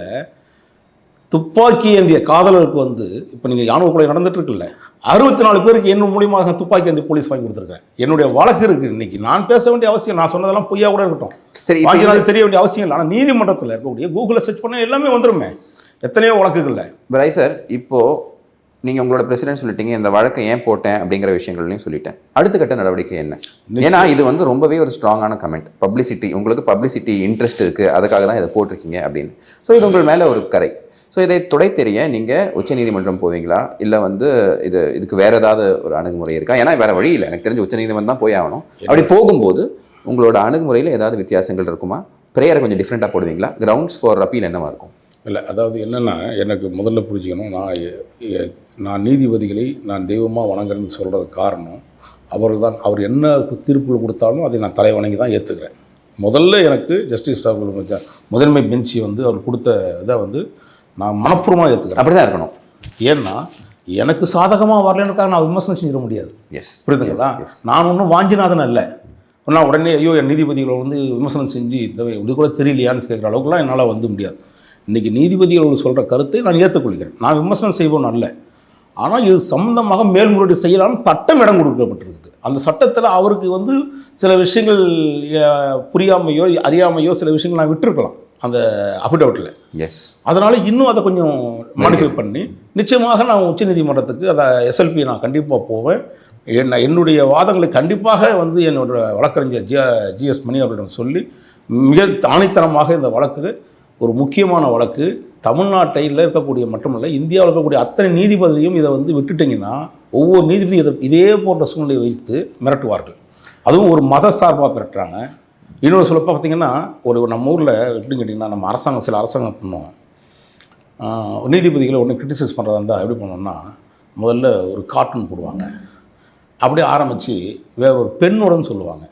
துப்பாக்கி ஏந்திய காதலருக்கு வந்து இப்போ நீங்கள் யானை கொலை நடந்துட்டு இருக்குல்ல, 64 பேருக்கு என்ன மூலியமாக துப்பாக்கி ஏந்தி போலீஸ் வாங்கி கொடுத்துருக்கேன். என்னுடைய வழக்கு இருக்குது. இன்னைக்கு நான் பேச வேண்டிய அவசியம், நான் சொன்னதெல்லாம் பொய்யா கூட இருக்கட்டும், சரி, தெரிய வேண்டிய அவசியம் இல்லை. ஆனால் நீதிமன்றத்தில் இருக்கக்கூடிய கூகுளில் சர்ச் பண்ண எல்லாமே வந்துருமே. எத்தனையோ வழக்குகள்ல. ராய் சார், இப்போது நீங்கள் உங்களோட பிரசிடென்ட் சொல்லிட்டீங்க, இந்த வழக்கை ஏன் போட்டேன் அப்படிங்கிற விஷயங்கள்லையும் சொல்லிட்டேன். அடுத்த கட்ட நடவடிக்கை என்ன? ஏன்னா இது வந்து ரொம்பவே ஒரு ஸ்ட்ராங்கான கமெண்ட். பப்ளிசிட்டி, உங்களுக்கு பப்ளிசிட்டி இன்ட்ரெஸ்ட் இருக்குது, அதுக்காக தான் இதை போட்டிருக்கீங்க அப்படின்னு. ஸோ இது உங்கள் மேலே ஒரு கரை. ஸோ இதை துடை தெரிய நீங்கள் உச்சநீதிமன்றம் போவீங்களா, இல்லை வந்து இதுக்கு வேறு ஏதாவது ஒரு அணுகுமுறை இருக்கா? ஏன்னா வேறு வழி இல்லை, எனக்கு தெரிஞ்ச உச்சநீதிமன்றம் தான் போய் ஆகணும். அப்படி போகும்போது உங்களோட அணுகுமுறையில் ஏதாவது வித்தியாசங்கள் இருக்குமா? ப்ரேயரை கொஞ்சம் டிஃப்ரெண்ட்டாக போடுவீங்களா? கிரவுண்ட்ஸ் ஃபார் அப்பீல் என்னவாக இருக்கும்? இல்லை, அதாவது என்னென்னா, எனக்கு முதல்ல புரிஞ்சுக்கணும், நான் நீதிபதிகளை நான் தெய்வமாக வணங்குறேன்னு சொல்கிறது காரணம் அவர்கள் தான். அவர் என்ன தீர்ப்புகள் கொடுத்தாலும் அதை நான் தலை வணங்கி தான் ஏற்றுக்கிறேன். முதல்ல எனக்கு ஜஸ்டிஸ் அவர்கள் முதன்மை பெஞ்சு வந்து அவர் கொடுத்த இதை வந்து நான் மனப்பூர்வமாக ஏற்றுக்கிறேன். அப்படி தான் இருக்கணும். ஏன்னா எனக்கு சாதகமாக வரலனுக்காக நான் விமர்சனம் செஞ்சிட முடியாது. எஸ், புரியுதுங்களா? நான் ஒன்றும் வாஞ்சிநாதன் அல்ல. நான் உடனே ஐயோ என் நீதிபதிகளை வந்து விமர்சனம் செஞ்சு இது கூட தெரியலையான்னு கேட்குற அளவுக்குலாம் என்னால் வந்து முடியாது. இன்றைக்கி நீதிபதிகள் சொல்கிற கருத்தை நான் ஏற்றுக்கொள்கிறேன். நான் விமர்சனம் செய்வோம் அல்ல. ஆனால் இது சம்பந்தமாக மேல்முறையீடு செய்யலாம்னு சட்டம் இடம் கொடுக்கப்பட்டிருக்குது. அந்த சட்டத்தில் அவருக்கு வந்து சில விஷயங்கள் புரியாமையோ அறியாமையோ சில விஷயங்கள் நான் விட்டுருக்கலாம் அந்த அஃபிடவிட்டில். எஸ், அதனால் இன்னும் அதை கொஞ்சம் மாடிஃபை பண்ணி நிச்சயமாக நான் உச்சநீதிமன்றத்துக்கு அதை எஸ்எல்பி நான் கண்டிப்பாக போவேன். என்னுடைய வாதங்களை கண்டிப்பாக வந்து என்னோட வழக்கறிஞர் ஜிஎஸ் மணி அவர்களிடம் சொல்லி மிக ஆணித்தரமாக இந்த வழக்கு ஒரு முக்கியமான வழக்கு. தமிழ்நாட்டில் இருக்கக்கூடிய மட்டுமல்ல, இந்தியாவில் இருக்கக்கூடிய அத்தனை நீதிபதியும் இதை வந்து விட்டுட்டிங்கன்னா ஒவ்வொரு நீதிபதியும் இதே போன்ற சூழ்நிலையை வைத்து மிரட்டுவார்கள். அதுவும் ஒரு மத சார்பாக மிரட்டுறாங்க. இன்னொரு சொல்லப்போ பார்த்திங்கன்னா, நம்ம ஊரில் எப்படின்னு கேட்டிங்கன்னா, நம்ம அரசாங்கம் சில அரசாங்கம் பண்ணுவோம், நீதிபதிகளை ஒன்று கிரிட்டிசைஸ் பண்ணுறதா இருந்தால் எப்படி பண்ணோம்னா, முதல்ல ஒரு கார்ட்டூன் போடுவாங்க, அப்படியே ஆரம்பித்து வேறு ஒரு பெண்ணுடன் சொல்லுவாங்க,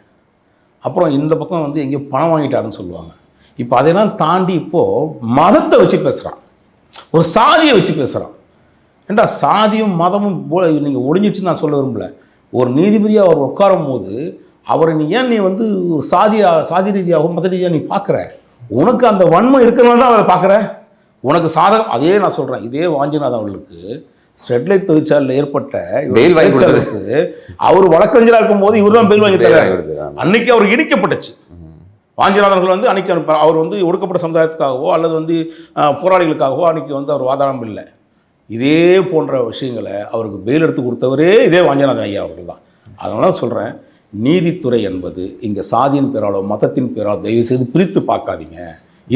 அப்புறம் இந்த பக்கம் வந்து எங்கேயோ பணம் வாங்கிட்டாருன்னு சொல்லுவாங்க. இப்போ அதையெல்லாம் தாண்டி இப்போது மதத்தை வச்சு பேசுகிறான், ஒரு சாதியை வச்சு பேசுகிறான். ஏண்டா சாதியும் மதமும் நீங்கள் ஒழிஞ்சிட்டு நான் சொல்ல விரும்பல. ஒரு நீதிபதியாக அவர் உட்காரும் போது அவரை நீ வந்து ஒரு சாதி ரீதியாகவும் மத ரீதியாக நீ பார்க்குற, உனக்கு அந்த வன்மை இருக்கிறனால தான் அவரை பார்க்குற. உனக்கு சாதகம் அதே நான் சொல்கிறேன். இதே வாஞ்சிநாதன் அவர்களுக்கு ஸ்டெர்லைட் தொழிற்சாலையில் ஏற்பட்ட அவர் வழக்கறிஞராக இருக்கும்போது இவர் தான் பெயில் வாங்கி தராங்க. அன்னைக்கு அவர் இடிக்கப்பட்டுச்சு. வாஞ்சிநாதர்கள் வந்து அன்றைக்கி அவர் வந்து ஒடுக்கப்பட்ட சமுதாயத்துக்காகவோ அல்லது வந்து போராளிகளுக்காகவோ அன்றைக்கி வந்து அவர் வாதாடம் இல்லை. இதே போன்ற விஷயங்களை அவருக்கு பெயில் எடுத்து கொடுத்தவரே இதே வாஞ்சிநாதன் ஐயா அவர்கள் தான். அதனால சொல்கிறேன், நீதித்துறை என்பது இங்கே சாதியின் பேராலோ மதத்தின் பேராலோ தயவு செய்து பிரித்து பார்க்காதீங்க.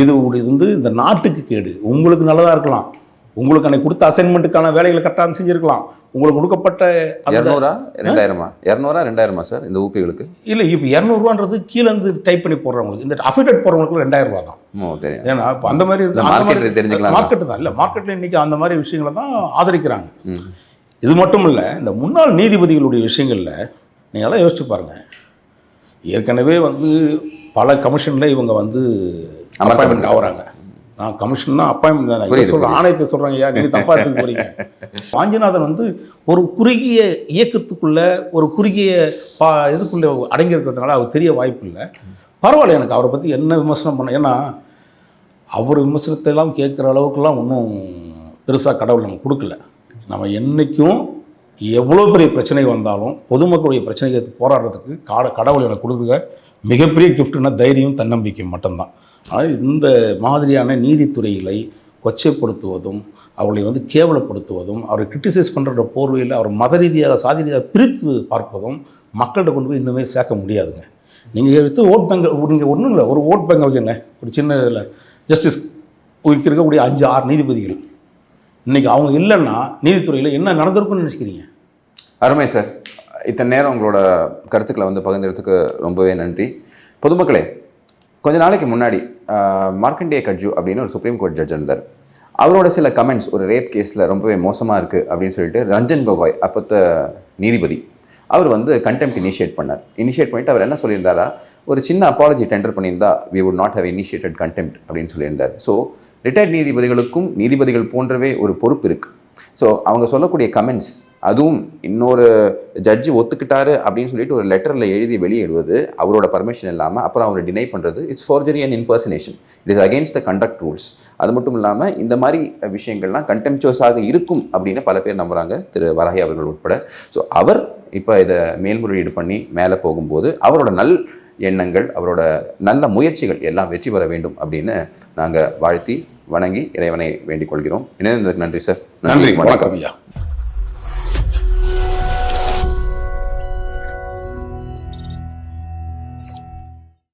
இது வந்து இந்த நாட்டுக்கு கேடு. உங்களுக்கு நல்லதாக இருக்கலாம், உங்களுக்கு அன்னைக்கு கொடுத்த அசைன்மெண்ட்டுக்கான வேலைகளை கரெக்டாக செஞ்சுருக்கலாம், உங்களுக்கு கொடுக்கப்பட்ட 200 2000 சார் இந்த ஊபிகளுக்கு இல்லை. இப்போ 200 கீழே இருந்து டைப் பண்ணி போடுறவங்களுக்கு, இந்த அஃபிடேட் போடுறவங்களுக்கு 2000 தான் தெரியும். ஏன்னா இப்போ அந்த மாதிரி தெரிஞ்சுக்கலாம், மார்க்கெட்டு தான் இல்லை, மார்க்கெட்டில் இன்றைக்கி அந்த மாதிரி விஷயங்களை தான் ஆதரிக்கிறாங்க. இது மட்டும் இல்லை, இந்த முன்னாள் நீதிபதிகளுடைய விஷயங்களில் நீங்களாம் யோசிச்சு பாருங்கள். ஏற்கனவே வந்து பல கமிஷனில் இவங்க வந்து அப்பாயின்மெண்ட் ஆகுறாங்க. நான் கமிஷன்னா அப்பாயின்மெண்ட் தானே சொல்கிறேன், ஆணையத்தை சொல்கிறாங்க. ஐயா நீங்கள் தப்பாக எடுத்துக்க போகிறீங்க. வாஞ்சிநாதன் வந்து ஒரு குறுகிய இயக்கத்துக்குள்ளே ஒரு குறுகிய இதுக்குள்ளே அடங்கியிருக்கிறதுனால அவர் தெரிய வாய்ப்பு இல்லை. பரவாயில்ல, எனக்கு அவரை பற்றி என்ன விமர்சனம் பண்ண, ஏன்னா அவர் விமர்சனத்தையெல்லாம் கேட்குற அளவுக்குலாம் ஒன்றும் பெருசாக கடவுள் நமக்கு கொடுக்கல. நம்ம என்றைக்கும் எவ்வளோ பெரிய பிரச்சனை வந்தாலும் பொதுமக்களுடைய பிரச்சனைக்கு போராடுறதுக்கு கடவுள் எனக்கு கொடுக்குற மிகப்பெரிய கிஃப்ட்னா தைரியம் தன்னம்பிக்கை மட்டும்தான். ஆனால் இந்த மாதிரியான நீதித்துறைகளை கொச்சைப்படுத்துவதும் அவர்களை வந்து கேவலப்படுத்துவதும் அவரை கிரிட்டிசைஸ் பண்ணுற போர்வையில் அவர் மத ரீதியாக சாதி ரீதியாக பிரித்து பார்ப்பதும் மக்கள்கிட்ட கொண்டு போய் இன்னுமே சேர்க்க முடியாதுங்க. நீங்கள் எடுத்து ஓட் பேங்க், நீங்கள் ஒன்றும் இல்லை, ஒரு ஓட் பேங்க் வைக்கங்க. ஒரு சின்ன இதில் ஜஸ்டிஸ் இருக்கக்கூடிய 5-6 நீதிபதிகள் இன்றைக்கி அவங்க இல்லைன்னா நீதித்துறையில் என்ன நடந்திருக்குன்னு நினச்சிக்கிறீங்க? அருமை சார், இத்தனை நேரம் உங்களோட கருத்துக்களை வந்து பகிர்ந்ததுக்கு ரொம்பவே நன்றி. பொதுமக்களே, கொஞ்ச நாளைக்கு முன்னாடி மார்க்கண்டேய கட்ஜு அப்படின்னு ஒரு சுப்ரீம் கோர்ட் ஜட்ஜ் இருந்தார். அவரோட சில கமெண்ட்ஸ் ஒரு ரேப் கேஸில் ரொம்பவே மோசமாக இருக்குது அப்படின்னு சொல்லிட்டு ரஞ்சன் கோகாய் அப்போத்த நீதிபதி அவர் வந்து கண்டெம்ட் இனிஷியேட் பண்ணிவிட்டு அவர் என்ன சொல்லியிருந்தாரா, ஒரு சின்ன அப்பாலஜி டெண்டர் பண்ணியிருந்தா we would not have initiated contempt அப்படின்னு சொல்லியிருந்தார். ஸோ ரிட்டையர்ட் நீதிபதிகளுக்கும் நீதிபதிகள் போன்றவே ஒரு பொறுப்பு இருக்குது. ஸோ அவங்க சொல்லக்கூடிய கமெண்ட்ஸ் அதுவும் இன்னொரு ஜட்ஜி ஒத்துக்கிட்டாரு அப்படின்னு சொல்லிட்டு ஒரு லெட்டரில் எழுதி வெளியிடுவது அவரோட பர்மிஷன் இல்லாமல் அப்புறம் அவரை டினை பண்ணுறது it's forgery and impersonation. It is against the conduct rules. அது மட்டும் இல்லாமல் இந்த மாதிரி விஷயங்கள்லாம் கண்டெம்சுவஸாக இருக்கும் அப்படின்னு பல பேர் நம்புகிறாங்க, திரு வராகி அவர்கள் உட்பட. ஸோ அவர் இப்போ இதை மேல்முறையீடு பண்ணி மேலே போகும்போது அவரோட எண்ணங்கள், அவரோட நல்ல முயற்சிகள் எல்லாம் வெற்றி பெற வேண்டும் அப்படின்னு நாங்கள் வாழ்த்தி வணங்கி இறைவனை வேண்டிக் கொள்கிறோம். இணைந்ததற்கு நன்றி சார். நன்றி, வணக்கம் ஐயா.